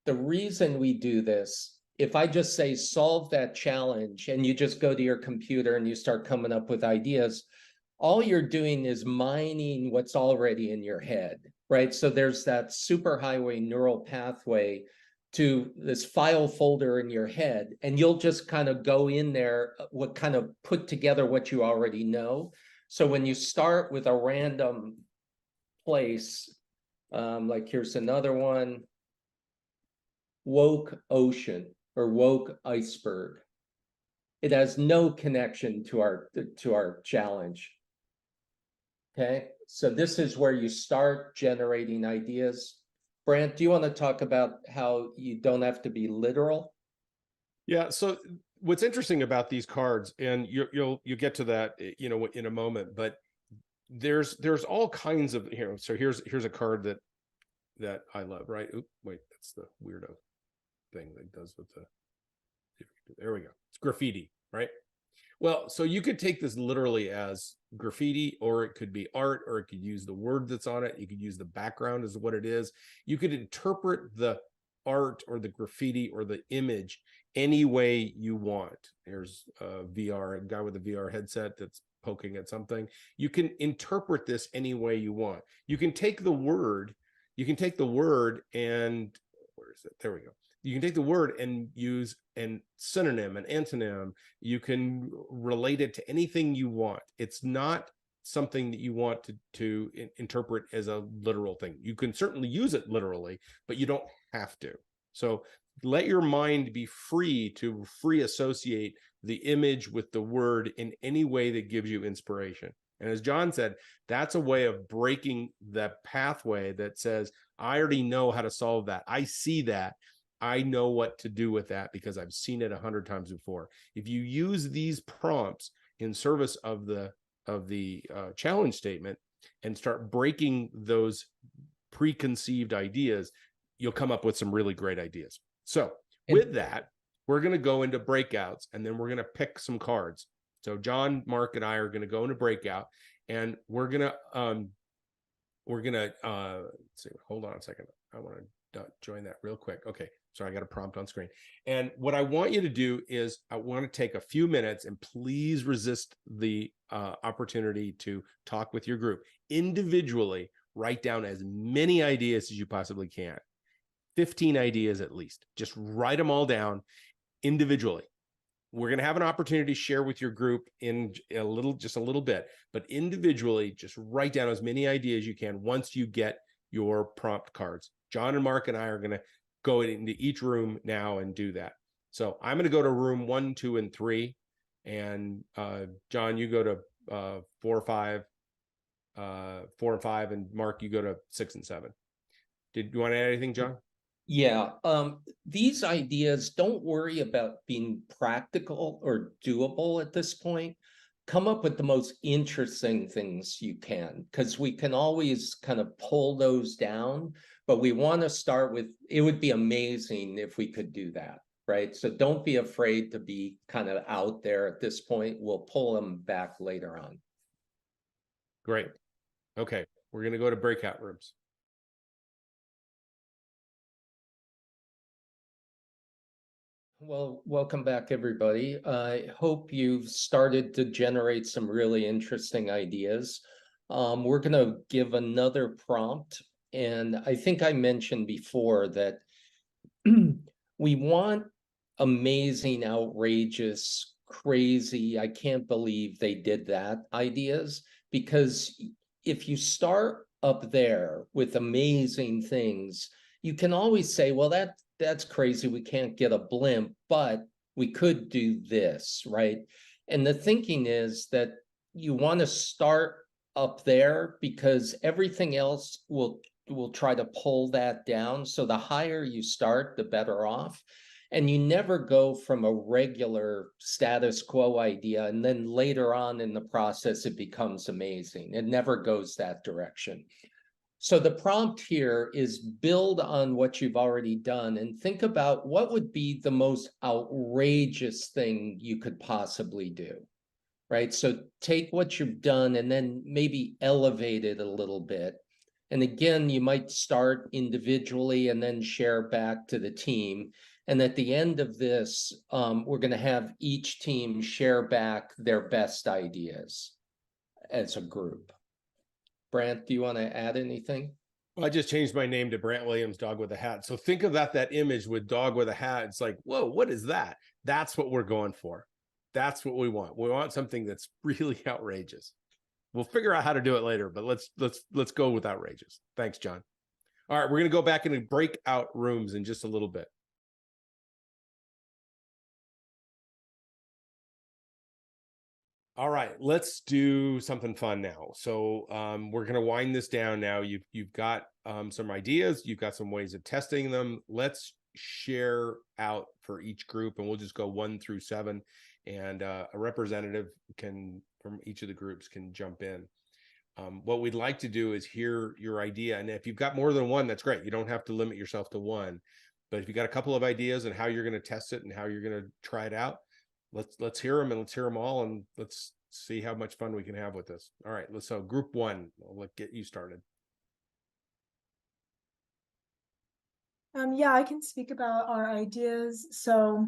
The reason we do this, if I just say solve that challenge and you just go to your computer and you start coming up with ideas, all you're doing is mining what's already in your head, right? So there's that superhighway neural pathway to this file folder in your head, and you'll just kind of go in there, what kind of put together what you already know. So when you start with a random place, like here's another one, woke ocean or woke iceberg. It has no connection to our challenge. Okay, so this is where you start generating ideas. Brant, do you want to talk about how you don't have to be literal? Yeah, so what's interesting about these cards, and you'll get to that, you know, in a moment, but there's all kinds of, you know, so here's a card that I love, right? Oop, wait, that's the weirdo thing that does with the, there we go. It's graffiti, right? Well, so you could take this literally as graffiti, or it could be art, or it could use the word that's on it. You could use the background as what it is. You could interpret the art or the graffiti or the image any way you want. There's a guy with a VR headset that's poking at something. You can interpret this any way you want. You can take the word, and where is it? There we go. You can take the word and use an synonym, an antonym. You can relate it to anything you want. It's not something that you want to interpret as a literal thing. You can certainly use it literally, but you don't have to. So let your mind be free to associate the image with the word in any way that gives you inspiration. And as John said, that's a way of breaking the pathway that says, I already know how to solve that. I see that. I know what to do with that because I've seen it 100 times before. If you use these prompts in service of the challenge statement and start breaking those preconceived ideas, you'll come up with some really great ideas. So with that, we're going to go into breakouts, and then we're going to pick some cards. So John, Mark, and I are going to go into breakout, and we're going to let's see, hold on a second. I want to join that real quick. Okay. So I got a prompt on screen. And what I want you to do is I want to take a few minutes, and please resist the opportunity to talk with your group. Individually, write down as many ideas as you possibly can. 15 ideas at least. Just write them all down individually. We're going to have an opportunity to share with your group in just a little bit, but individually, just write down as many ideas as you can once you get your prompt cards. John and Mark and I are going to go into each room now and do that. So I'm going to go to room 1, 2, and 3. And John, you go to 4, 5, 4 and 5, and Mark, you go to 6 and 7. Did you want to add anything, John? Yeah, these ideas, don't worry about being practical or doable at this point. Come up with the most interesting things you can, because we can always kind of pull those down, but we want to start with, it would be amazing if we could do that, right? So don't be afraid to be kind of out there at this point. We'll pull them back later on. Great. Okay, we're going to go to breakout rooms. Well, welcome back, everybody. I hope you've started to generate some really interesting ideas. We're going to give another prompt, and I think I mentioned before that we want amazing, outrageous, crazy, I can't believe they did that ideas, because if you start up there with amazing things, you can always say, well, that's crazy, we can't get a blimp, but we could do this, right? And the thinking is that you want to start up there, because everything else will try to pull that down. So the higher you start, the better off. And you never go from a regular status quo idea and then later on in the process it becomes amazing. It never goes that direction. So the prompt here is build on what you've already done and think about what would be the most outrageous thing you could possibly do, right? So take what you've done and then maybe elevate it a little bit. And again, you might start individually and then share back to the team. And at the end of this, we're going to have each team share back their best ideas as a group. Brant, do you want to add anything? Well, I just changed my name to Brant Williams, Dog with a Hat. So think of that image with Dog with a Hat. It's like, whoa, what is that? That's what we're going for. That's what we want. We want something that's really outrageous. We'll figure out how to do it later, but let's go with outrageous. Thanks, John. All right, we're going to go back into breakout rooms in just a little bit. All right, let's do something fun now. So we're going to wind this down now. You've got some ideas. You've got some ways of testing them. Let's share out for each group, and we'll just go 1 through 7. And a representative from each of the groups can jump in. What we'd like to do is hear your idea. And if you've got more than one, that's great. You don't have to limit yourself to one. But if you've got a couple of ideas and how you're going to test it and how you're going to try it out, let's hear them, and let's hear them all, and let's see how much fun we can have with this. All right, so group 1, let's get you started. Yeah, I can speak about our ideas. So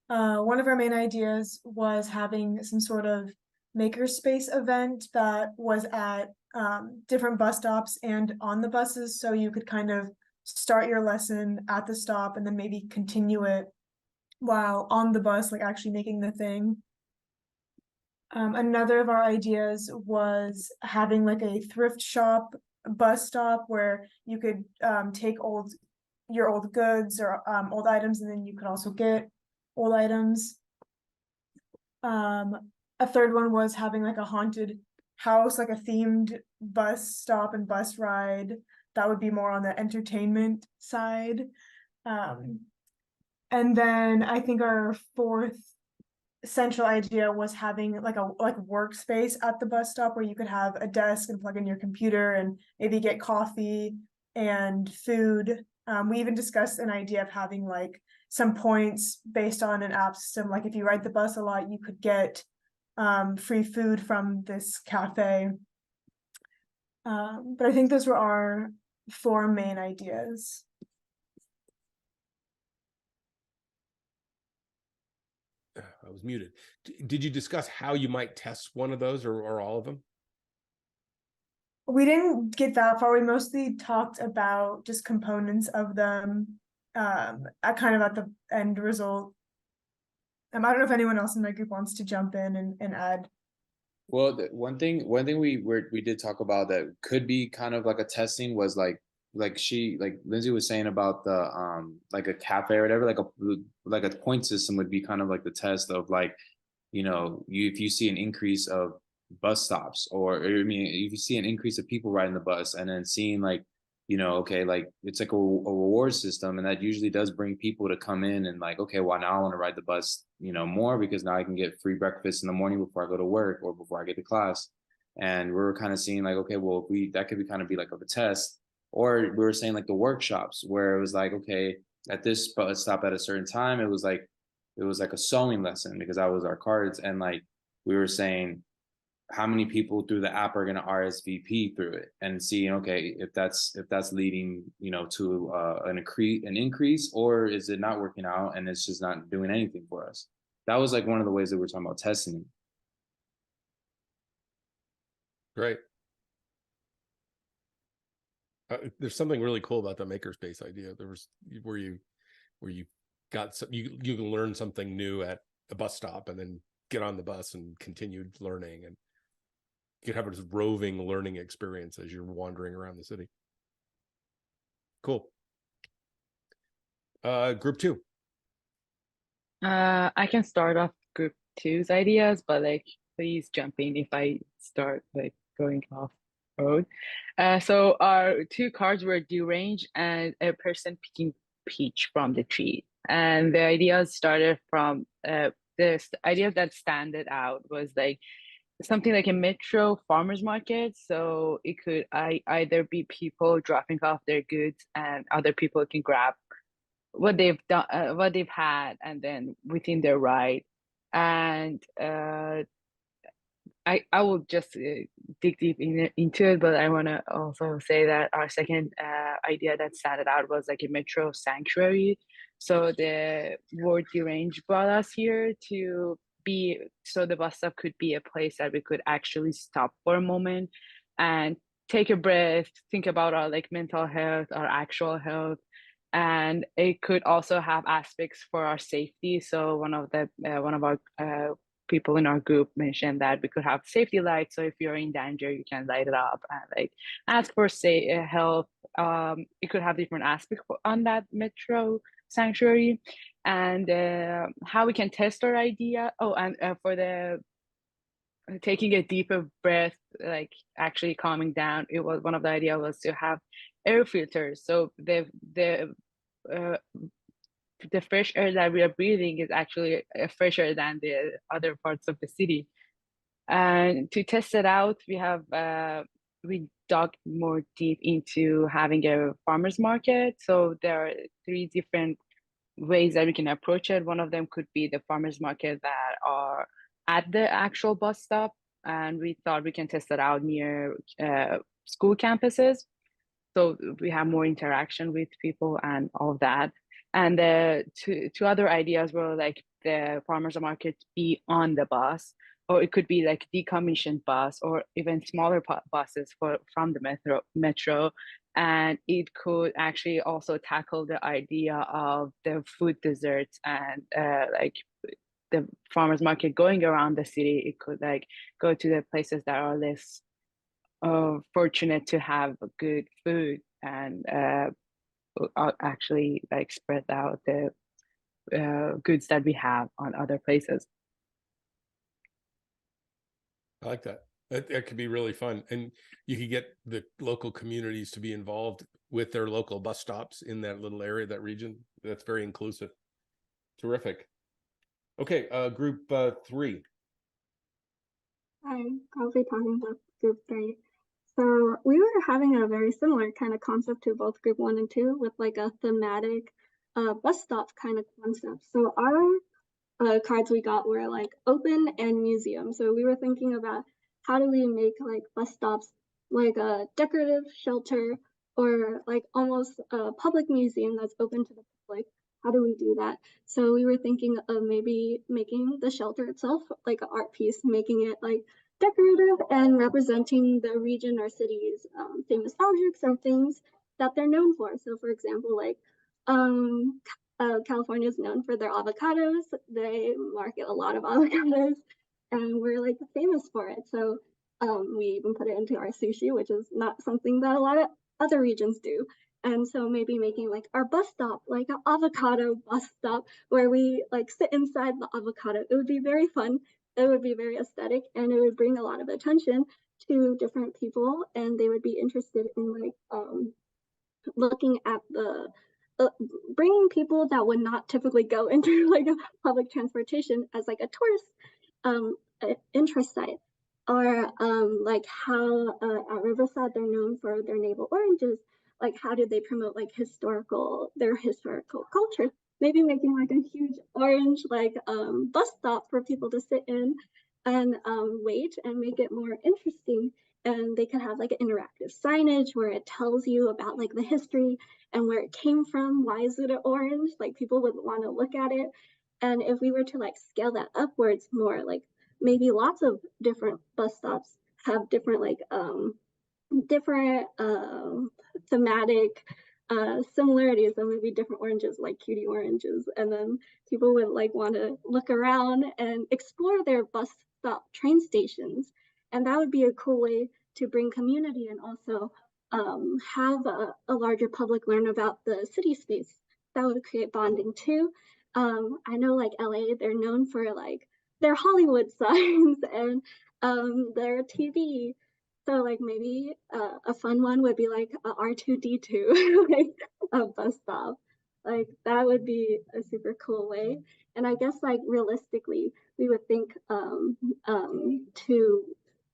one of our main ideas was having some sort of makerspace event that was at different bus stops and on the buses. So you could kind of start your lesson at the stop and then maybe continue it while on the bus, like actually making the thing. Another of our ideas was having like a thrift shop bus stop where you could take your old goods or old items, and then you could also get old items. A third one was having like a haunted house, like a themed bus stop and bus ride. That would be more on the entertainment side. And then I think our fourth central idea was having like a workspace at the bus stop where you could have a desk and plug in your computer and maybe get coffee and food. We even discussed an idea of having like some points based on an app system. Like if you ride the bus a lot, you could get free food from this cafe. But I think those were our 4 main ideas. I was muted. Did you discuss how you might test one of those or all of them? We didn't get that far. We mostly talked about just components of them at the end result. I don't know if anyone else in my group wants to jump in and add. Well, one thing we did talk about that could be kind of like a testing was like Lindsay was saying about the like a cafe or whatever, like a point system would be kind of like the test of like, if you see an increase of bus stops, or I mean, if you see an increase of people riding the bus, and then seeing like, you know, okay, like it's like a reward system, and that usually does bring people to come in and like, okay, well, now I want to ride the bus, you know, more because now I can get free breakfast in the morning before I go to work or before I get to class. And we were kind of seeing like, okay, well, if we that could be kind of be like of a test, or we were saying like the workshops where it was like, okay, at this bus stop at a certain time, it was like a sewing lesson because that was our cards, and like we were saying how many people through the app are going to RSVP through it, and seeing, okay, if that's leading, you know, to an increase, or is it not working out and it's just not doing anything for us. That was like one of the ways that we're talking about testing. Great. There's something really cool about the makerspace idea. There was where you got some, you can learn something new at a bus stop and then get on the bus and continued learning, and you could have this roving learning experience as you're wandering around the city. Cool. Group 2. I can start off group 2's ideas, but like please jump in if I start like going off road. So our 2 cards were Derange and a person picking peach from the tree. And the ideas started from this idea that standed out was like something like a metro farmers market. So it could either be people dropping off their goods and other people can grab what they've done, what they've had, and then within their ride. And I will just dig deep into it, but I want to also say that our second idea that started out was like a metro sanctuary. So the word derange brought us here to be, so the bus stop could be a place that we could actually stop for a moment and take a breath, think about our like mental health, our actual health. And it could also have aspects for our safety. So one of our people in our group mentioned that we could have safety lights. So if you're in danger, you can light it up and like ask for help. It could have different aspects on that metro sanctuary, and how we can test our idea. Oh, and for the taking a deeper breath, like actually calming down, it was one of the idea was to have air filters. So the fresh air that we are breathing is actually fresher than the other parts of the city. And to test it out, we dug more deep into having a farmers market. So there are 3 different ways that we can approach it. One of them could be the farmers market that are at the actual bus stop, and we thought we can test it out near school campuses, so we have more interaction with people and all of that. And the two other ideas were like the farmers market be on the bus, or it could be like decommissioned bus, or even smaller buses from the metro. And it could actually also tackle the idea of the food deserts and like the farmers market going around the city. It could like go to the places that are less fortunate to have good food, and actually like spread out the goods that we have on other places. I like that. That could be really fun, and you could get the local communities to be involved with their local bus stops in that little area, that region. That's very inclusive. Terrific. Okay, group 3. Hi, I'll be talking about group 3. So we were having a very similar kind of concept to both group 1 and 2 with like a thematic bus stop kind of concept. So our cards we got were like open and museum. So we were thinking about how do we make like bus stops like a decorative shelter, or like almost a public museum that's open to the public. How do we do that? So we were thinking of maybe making the shelter itself like an art piece, making it like decorative and representing the region or city's famous objects or things that they're known for. So for example, like California is known for their avocados. They market a lot of avocados, and we're like famous for it. So we even put it into our sushi, which is not something that a lot of other regions do. And so maybe making like our bus stop, like an avocado bus stop where we like sit inside the avocado. It would be very fun. it would be very aesthetic, and it would bring a lot of attention to different people, and they would be interested in like looking at the bringing people that would not typically go into like a public transportation as like a tourist interest site, or like how at Riverside they're known for their navel oranges. Like how do they promote like their historical culture? Maybe making like a huge orange like bus stop for people to sit in and wait, and make it more interesting. And they could have like an interactive signage where it tells you about like the history and where it came from. Why is it an orange? Like people would want to look at it. And if we were to like scale that upwards more, like maybe lots of different bus stops have different like different thematic similarities, and maybe different oranges like cutie oranges, and then people would like want to look around and explore their bus stop train stations, and that would be a cool way to bring community and also have a larger public learn about the city space. That would create bonding too. I know like LA, they're known for like their Hollywood signs and their TV. So like maybe a fun one would be like a R2D2, like a bus stop. Like that would be a super cool way. And I guess like realistically, we would think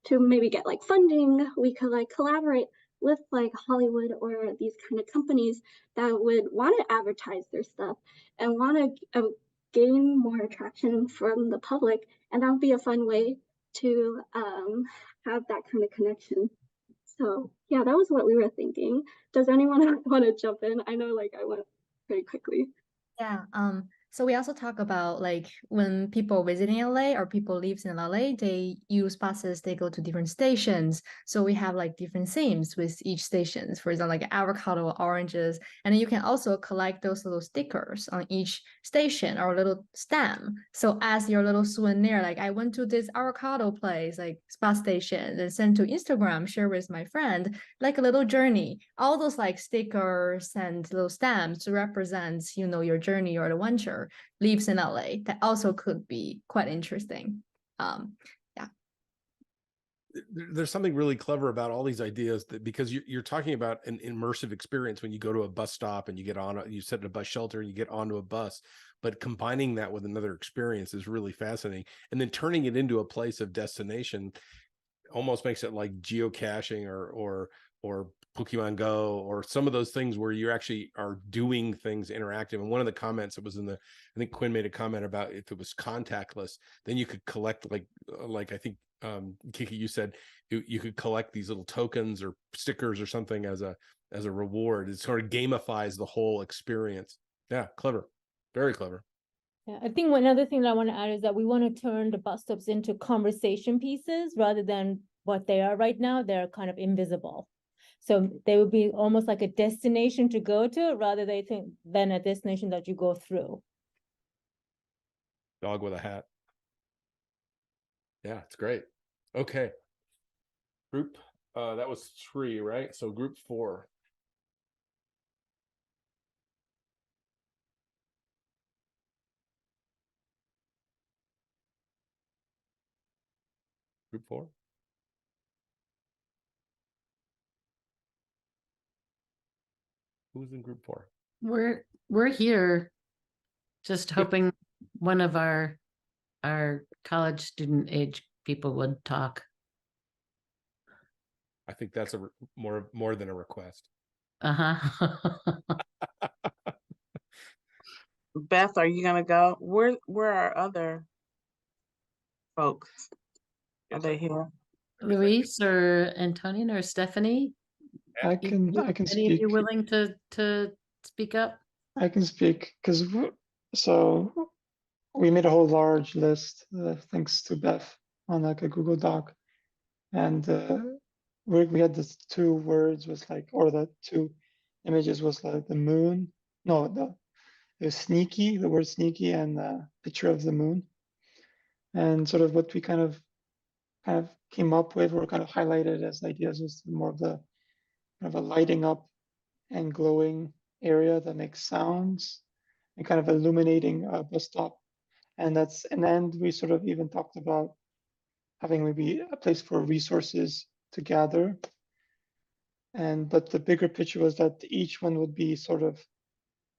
to maybe get like funding, we could like collaborate with like Hollywood or these kind of companies that would want to advertise their stuff and want to gain more attraction from the public. And that would be a fun way to have that kind of connection. So yeah, that was what we were thinking. Does anyone want to jump in? I know like I went very quickly. Yeah, so we also talk about like when people visiting LA or people lives in LA, they use buses, they go to different stations. So we have like different themes with each stations, for example, like avocado, oranges, and then you can also collect those little stickers on each station or little stamp. So as your little souvenir, like I went to this avocado place, like bus station, and send to Instagram, share with my friend, like a little journey. All those like stickers and little stamps represents, you know, your journey or adventure lives in LA. That also could be quite interesting. Yeah. There's something really clever about all these ideas, that because you're talking about an immersive experience when you go to a bus stop and you get on, you sit at a bus shelter and you get onto a bus, but combining that with another experience is really fascinating. And then turning it into a place of destination almost makes it like geocaching or Pokemon Go or some of those things where you actually are doing things interactive. And one of the comments that was in the, I think Quinn made a comment about if it was contactless, then you could collect like I think Kiki, you said you could collect these little tokens or stickers or something as a reward. It sort of gamifies the whole experience. Yeah, clever, very clever. Yeah, I think one other thing that I want to add is that we want to turn the bus stops into conversation pieces rather than what they are right now. They're kind of invisible. So they would be almost like a destination to go to rather than a destination that you go through. Dog with a hat. Yeah, it's great. Okay. Group, that was 3, right? So group 4. Group 4. Who's in group 4? We're here, just hoping one of our college student age people would talk. I think that's more than a request. Beth, are you gonna go? Where are other folks? Are they here? Luis or Antonin or Stephanie? I can Any speak. of you willing to speak up? I can speak because so we made a whole large list thanks to Beth on like a Google Doc, and we had the 2 words was like, or the 2 images was like the moon. No, it was sneaky. The word sneaky and the picture of the moon, and sort of what we kind of came up with, or kind of highlighted as ideas, was more of the kind of a lighting up and glowing area that makes sounds and kind of illuminating a bus stop And then we sort of even talked about having maybe a place for resources to gather. But the bigger picture was that each one would be sort of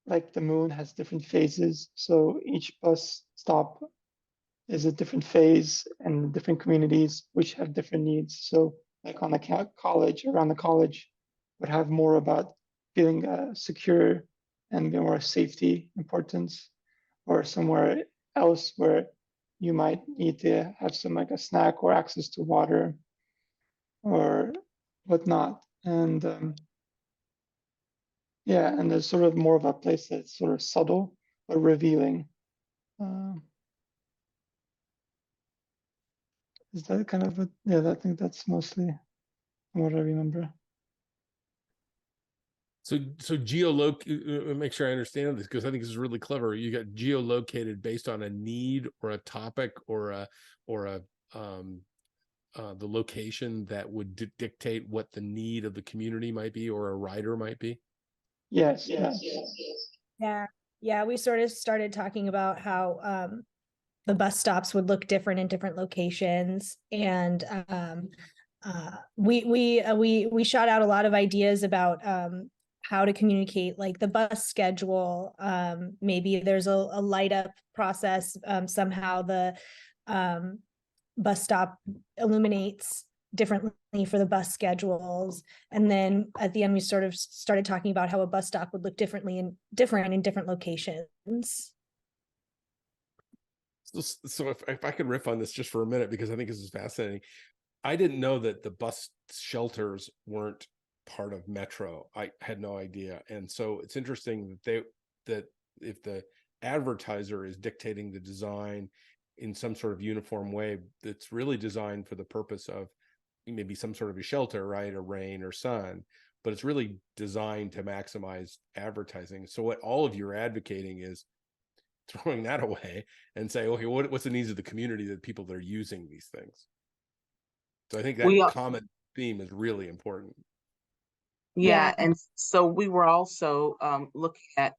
like the moon has different phases. So each bus stop is a different phase and different communities which have different needs. So like on the college, around the college, would have more about feeling secure and more safety importance, or somewhere else where you might need to have some like a snack or access to water or whatnot. And yeah, and there's sort of more of a place that's sort of subtle but revealing. Is that kind of yeah, I think that's mostly what I remember. So make sure I understand this, because I think this is really clever. You got geolocated based on a need or a topic or the location that would dictate what the need of the community might be or a rider might be. Yes. Yeah, we sort of started talking about how the bus stops would look different in different locations, and we shot out a lot of ideas about how to communicate, like the bus schedule. Maybe there's a light up process. Somehow the bus stop illuminates differently for the bus schedules. And then at the end, we sort of started talking about how a bus stop would look different in different locations. So if I could riff on this just for a minute, because I think this is fascinating. I didn't know that the bus shelters weren't part of Metro. I had no idea. And so it's interesting that if the advertiser is dictating the design in some sort of uniform way, that's really designed for the purpose of maybe some sort of a shelter, right? Or rain or sun, but it's really designed to maximize advertising. So what all of you are advocating is throwing that away and say, okay, what's the needs of the community, that people that are using these things. So I think that common theme is really important. Yeah, and so we were also looking at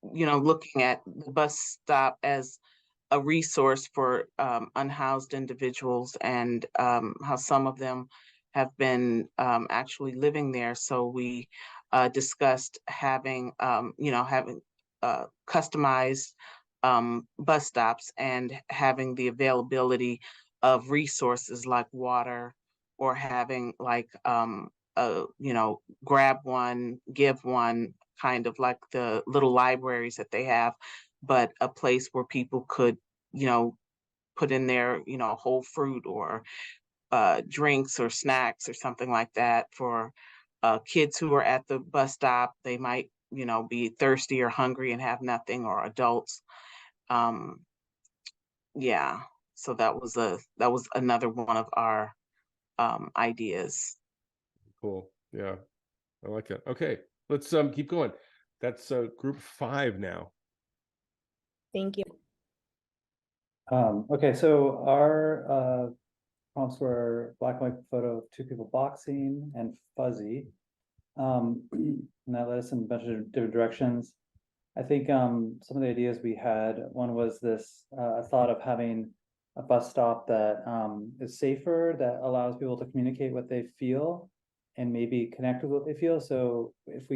looking at the bus stop as a resource for unhoused individuals, and how some of them have been actually living there. So we discussed having customized bus stops and having the availability of resources like water, or having like grab one, give one, kind of like the little libraries that they have, but a place where people could, put in their, whole fruit or drinks or snacks or something like that for kids who are at the bus stop. They might, be thirsty or hungry and have nothing, or adults. Yeah, so that was another one of our ideas. Cool. Yeah, I like that. Okay, let's keep going. That's group 5 now. Thank you. Okay, so our prompts were black and white photo of 2 people boxing and fuzzy. And that led us in a bunch of different directions. I think some of the ideas we had, one was this thought of having a bus stop that is safer, that allows people to communicate what they feel and maybe connect with what they feel. So if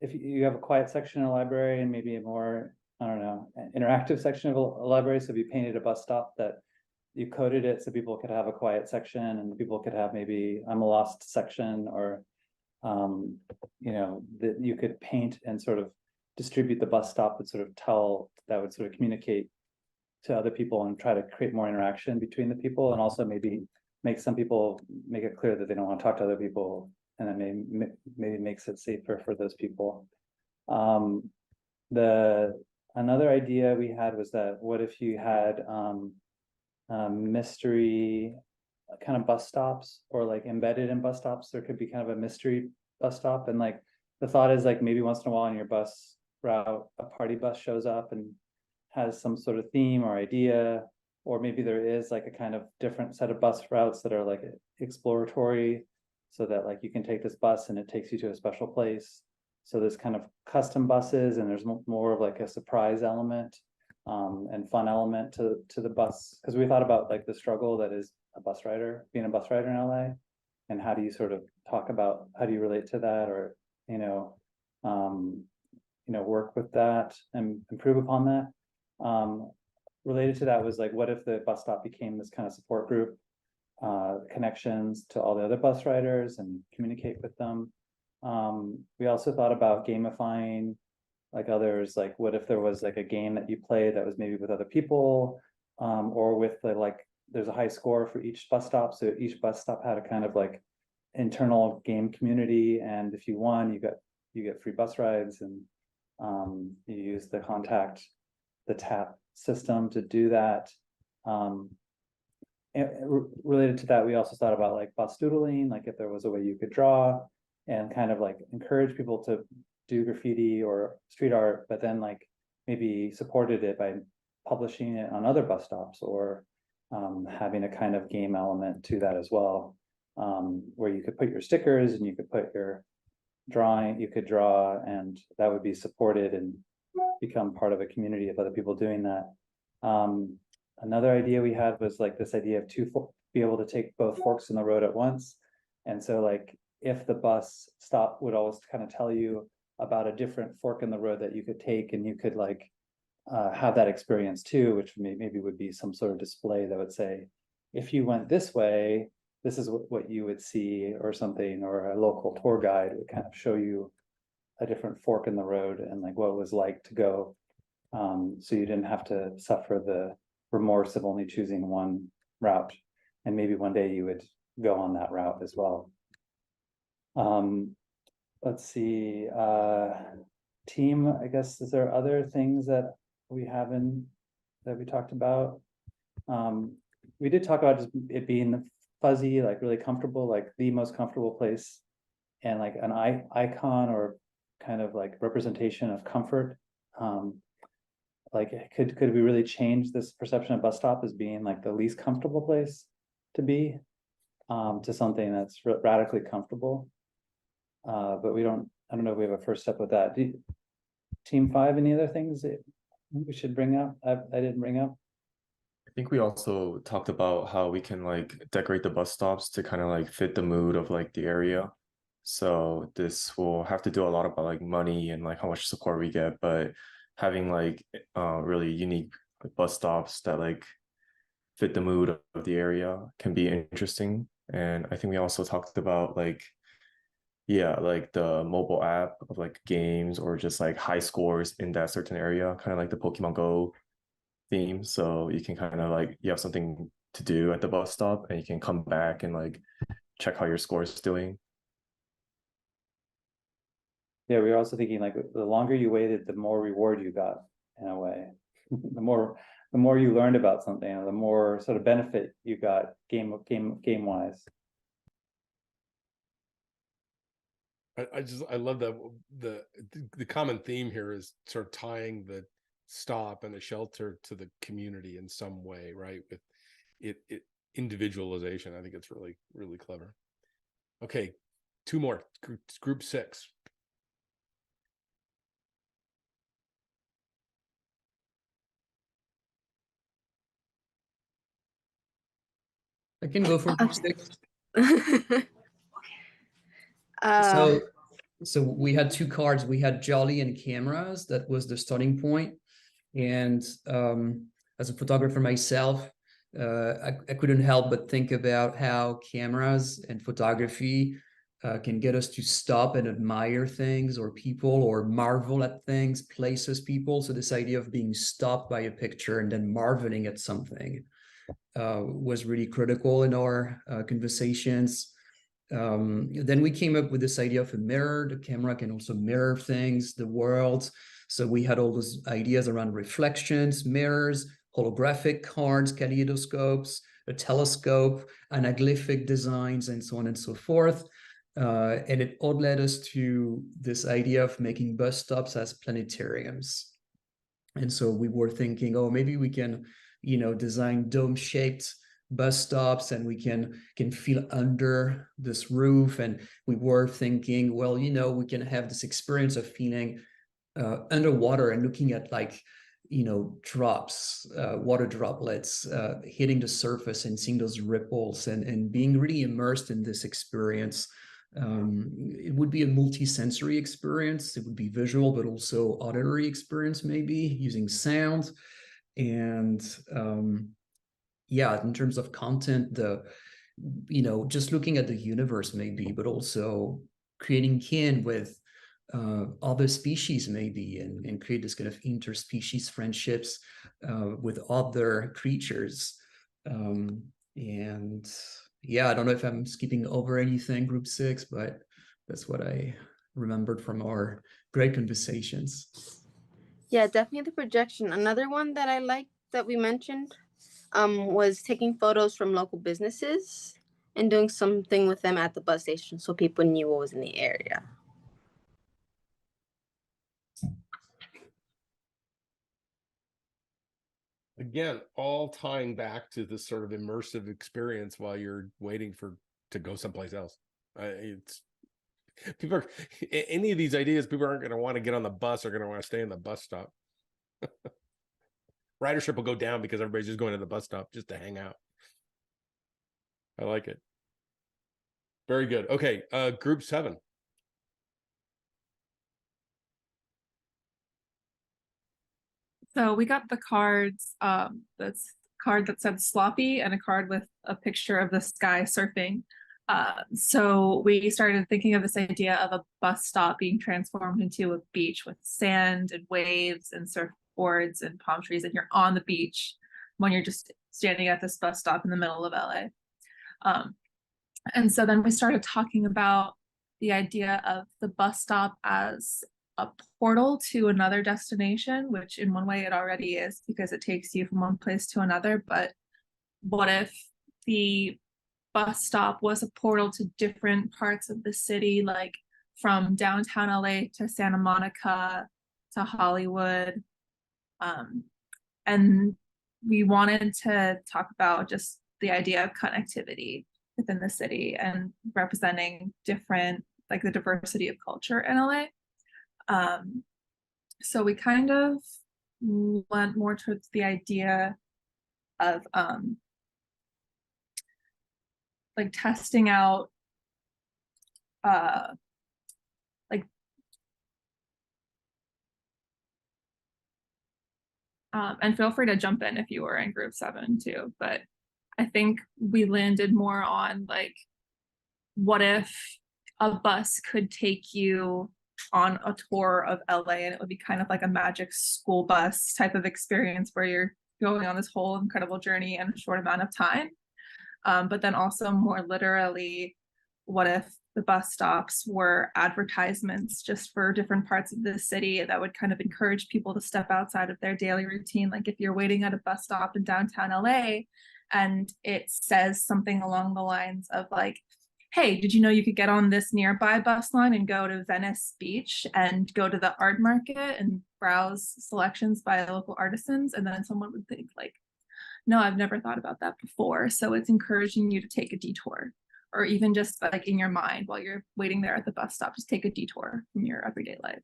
you have a quiet section in a library and maybe a more, I don't know, interactive section of a library, so if you painted a bus stop that you coded it so people could have a quiet section, and people could have maybe I'm a lost section, or that you could paint and sort of distribute the bus stop that would sort of communicate to other people and try to create more interaction between the people, and also maybe make some people make it clear that they don't want to talk to other people, and that maybe makes it safer for those people. Another idea we had was that what if you had mystery kind of bus stops, or like embedded in bus stops, there could be kind of a mystery bus stop, and like the thought is like maybe once in a while on your bus route a party bus shows up and has some sort of theme or idea, or maybe there is like a kind of different set of bus routes that are like exploratory, so that like you can take this bus and it takes you to a special place. So there's kind of custom buses, and there's more of like a surprise element. and fun element to the bus, because we thought about like the struggle that is a bus rider, being a bus rider in LA, and how do you sort of talk about, how do you relate to that, or work with that and improve upon that. Related to that was like, what if the bus stop became this kind of support group, connections to all the other bus riders and communicate with them. We also thought about gamifying like others, like what if there was like a game that you play that was maybe with other people, or with there's a high score for each bus stop, so each bus stop had a kind of like internal game community, and if you won, you get free bus rides, and you use the tap system to do that. Related to that, we also thought about like bus doodling, like if there was a way you could draw and kind of like encourage people to do graffiti or street art, but then like maybe supported it by publishing it on other bus stops, or having a kind of game element to that as well, where you could put your stickers and you could put your drawing, you could draw, and that would be supported and become part of a community of other people doing that. Another idea we had was like this idea of be able to take both forks in the road at once. And so like if the bus stop would always kind of tell you about a different fork in the road that you could take, and you could like have that experience too, which maybe would be some sort of display that would say, if you went this way, this is what you would see, or something, or a local tour guide would kind of show you a different fork in the road and like what it was like to go, so you didn't have to suffer the remorse of only choosing one route, and maybe one day you would go on that route as well. Let's see, team, I guess, is there other things that we talked about? We did talk about just it being fuzzy, like really comfortable, like the most comfortable place, and like an icon or kind of like representation of comfort. Like could we really change this perception of bus stop as being like the least comfortable place to be, to something that's radically comfortable? But I don't know if we have a first step with that. Team 5, any other things that we should bring up? I didn't bring up. I think we also talked about how we can like decorate the bus stops to kind of like fit the mood of like the area. So this will have to do a lot about like money and like how much support we get, but having like really unique bus stops that like fit the mood of the area can be interesting. And I think we also talked about like, yeah, like the mobile app of like games, or just like high scores in that certain area, kind of like the Pokemon Go theme. So you can kind of like, you have something to do at the bus stop, and you can come back and like check how your score is doing. Yeah, we were also thinking like the longer you waited, the more reward you got in a way. the more you learned about something, the more sort of benefit you got game wise. I love that the common theme here is sort of tying the stop and the shelter to the community in some way, right? With it individualization. I think it's really, really clever. Okay, 2 more. Group 6. I can go for group 6. So we had 2 cards. We had Jolly and cameras. That was the starting point. And as a photographer myself, I couldn't help but think about how cameras and photography can get us to stop and admire things or people, or marvel at things, places, people. So this idea of being stopped by a picture and then marveling at something was really critical in our conversations. Then we came up with this idea of a mirror. The camera can also mirror things, the world. So we had all those ideas around reflections, mirrors, holographic cards, kaleidoscopes, a telescope, anaglyphic designs, and so on and so forth. And it all led us to this idea of making bus stops as planetariums. And so we were thinking, oh, maybe we can, design dome-shaped bus stops, and we can feel under this roof. And we were thinking, well, we can have this experience of feeling underwater and looking at like drops, water droplets hitting the surface and seeing those ripples and being really immersed in this experience. It would be a multi-sensory experience. It would be visual, but also auditory experience, maybe using sound. And yeah, in terms of content, just looking at the universe maybe, but also creating kin with other species maybe, and create this kind of interspecies friendships with other creatures. And yeah, I don't know if I'm skipping over anything, group 6, but that's what I remembered from our great conversations. Yeah, definitely the projection. Another one that I liked that we mentioned was taking photos from local businesses and doing something with them at the bus station so people knew what was in the area. Again, all tying back to this sort of immersive experience while you're waiting to go someplace else. It's people are, any of these ideas, people aren't going to want to get on the bus, are going to want to stay in the bus stop. Ridership will go down because everybody's just going to the bus stop just to hang out. I like it. Very good. Okay, group 7. So we got the cards, that's card that said sloppy and a card with a picture of the sky surfing. So we started thinking of this idea of a bus stop being transformed into a beach with sand and waves and surfboards and palm trees, and you're on the beach when you're just standing at this bus stop in the middle of LA. And so then we started talking about the idea of the bus stop as a portal to another destination, which in one way it already is because it takes you from one place to another. But what if the bus stop was a portal to different parts of the city, like from downtown LA to Santa Monica to Hollywood? And we wanted to talk about just the idea of connectivity within the city and representing different, like the diversity of culture in LA. So we kind of went more towards the idea of like testing out and feel free to jump in if you were in group 7 too, but I think we landed more on like, what if a bus could take you on a tour of LA and it would be kind of like a magic school bus type of experience where you're going on this whole incredible journey in a short amount of time. But then also more literally, what if the bus stops were advertisements just for different parts of the city that would kind of encourage people to step outside of their daily routine? Like if you're waiting at a bus stop in downtown LA and it says something along the lines of like, hey, did you know you could get on this nearby bus line and go to Venice Beach and go to the art market and browse selections by local artisans? And then someone would think like, no, I've never thought about that before. So it's encouraging you to take a detour, or even just like in your mind while you're waiting there at the bus stop, just take a detour from your everyday life.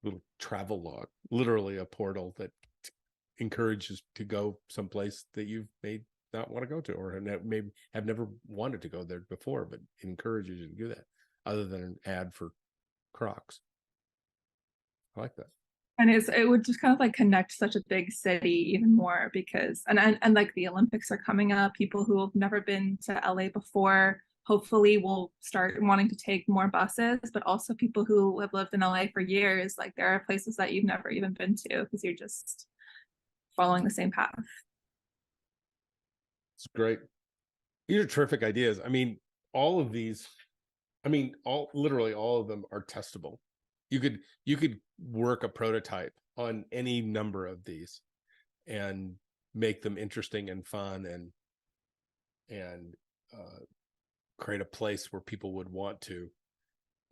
Little travel log, literally a portal that encourages to go someplace that you may not want to go to, or maybe have never wanted to go there before, but it encourages you to do that, other than an ad for Crocs. I like that. And it would just kind of like connect such a big city even more, because and like the Olympics are coming up, people who have never been to LA before hopefully will start wanting to take more buses, but also people who have lived in LA for years, like there are places that you've never even been to because you're just following the same path. It's great. These are terrific ideas. I mean, all of these, literally all of them are testable. You could work a prototype on any number of these and make them interesting and fun and create a place where people would want to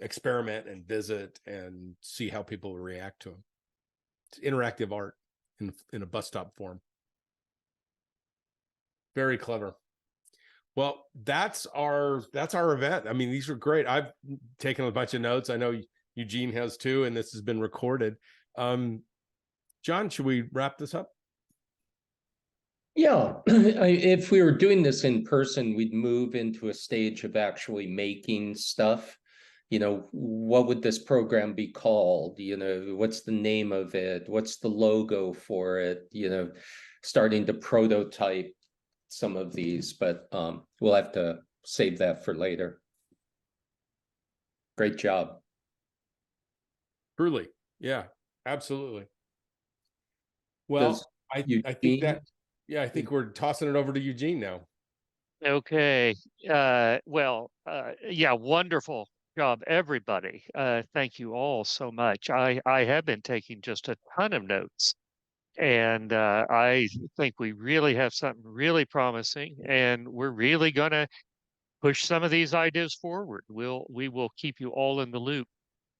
experiment and visit and see how people react to them. It's interactive art in a bus stop form. Very clever. Well, that's our event. I mean, these are great. I've taken a bunch of notes. I know Eugene has too, and this has been recorded. John, should we wrap this up? Yeah, if we were doing this in person, we'd move into a stage of actually making stuff. You know, what would this program be called? You know, what's the name of it? What's the logo for it? You know, starting to prototype some of these, but we'll have to save that for later. Great job. Truly. Yeah, absolutely. Well, I think that, yeah, I think we're tossing it over to Eugene now. Okay. Yeah, wonderful job, everybody. Thank you all so much. I have been taking just a ton of notes, and I think we really have something really promising, and we're really gonna push some of these ideas forward. We will keep you all in the loop.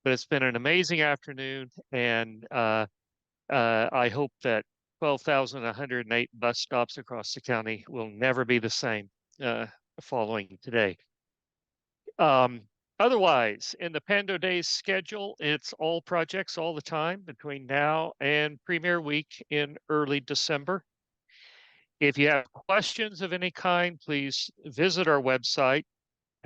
But it's been an amazing afternoon, and I hope that 12,108 bus stops across the county will never be the same following today. Otherwise, in the Pando Days schedule, it's all projects all the time between now and Premier Week in early December. If you have questions of any kind, please visit our website,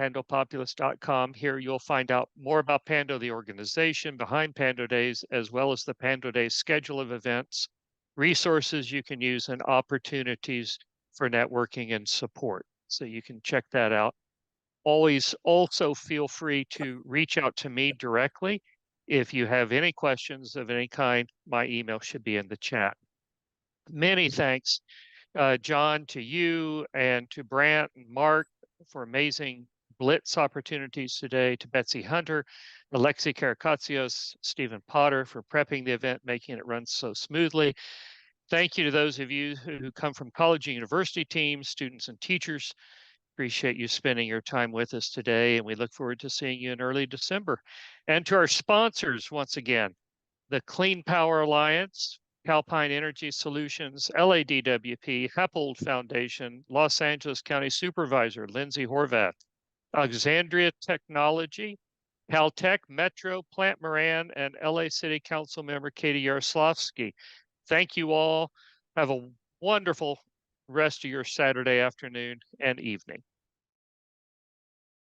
pandopopulous.com. Here you'll find out more about Pando, the organization behind Pando Days, as well as the Pando Days schedule of events, resources you can use, and opportunities for networking and support. So you can check that out. Always also feel free to reach out to me directly. If you have any questions of any kind, my email should be in the chat. Many thanks, John, to you and to Brant and Mark for amazing Blitz opportunities today, to Betsy Hunter, Alexi Karakatsios, Stephen Potter for prepping the event, making it run so smoothly. Thank you to those of you who come from college and university teams, students and teachers. Appreciate you spending your time with us today, and we look forward to seeing you in early December. And to our sponsors, once again, the Clean Power Alliance, Calpine Energy Solutions, LADWP, Heppold Foundation, Los Angeles County Supervisor Lindsay Horvath, Alexandria Technology, Caltech, Metro, Plant Moran, and LA City Council member Katie Yaroslavsky. Thank you all. Have a wonderful rest of your Saturday afternoon and evening.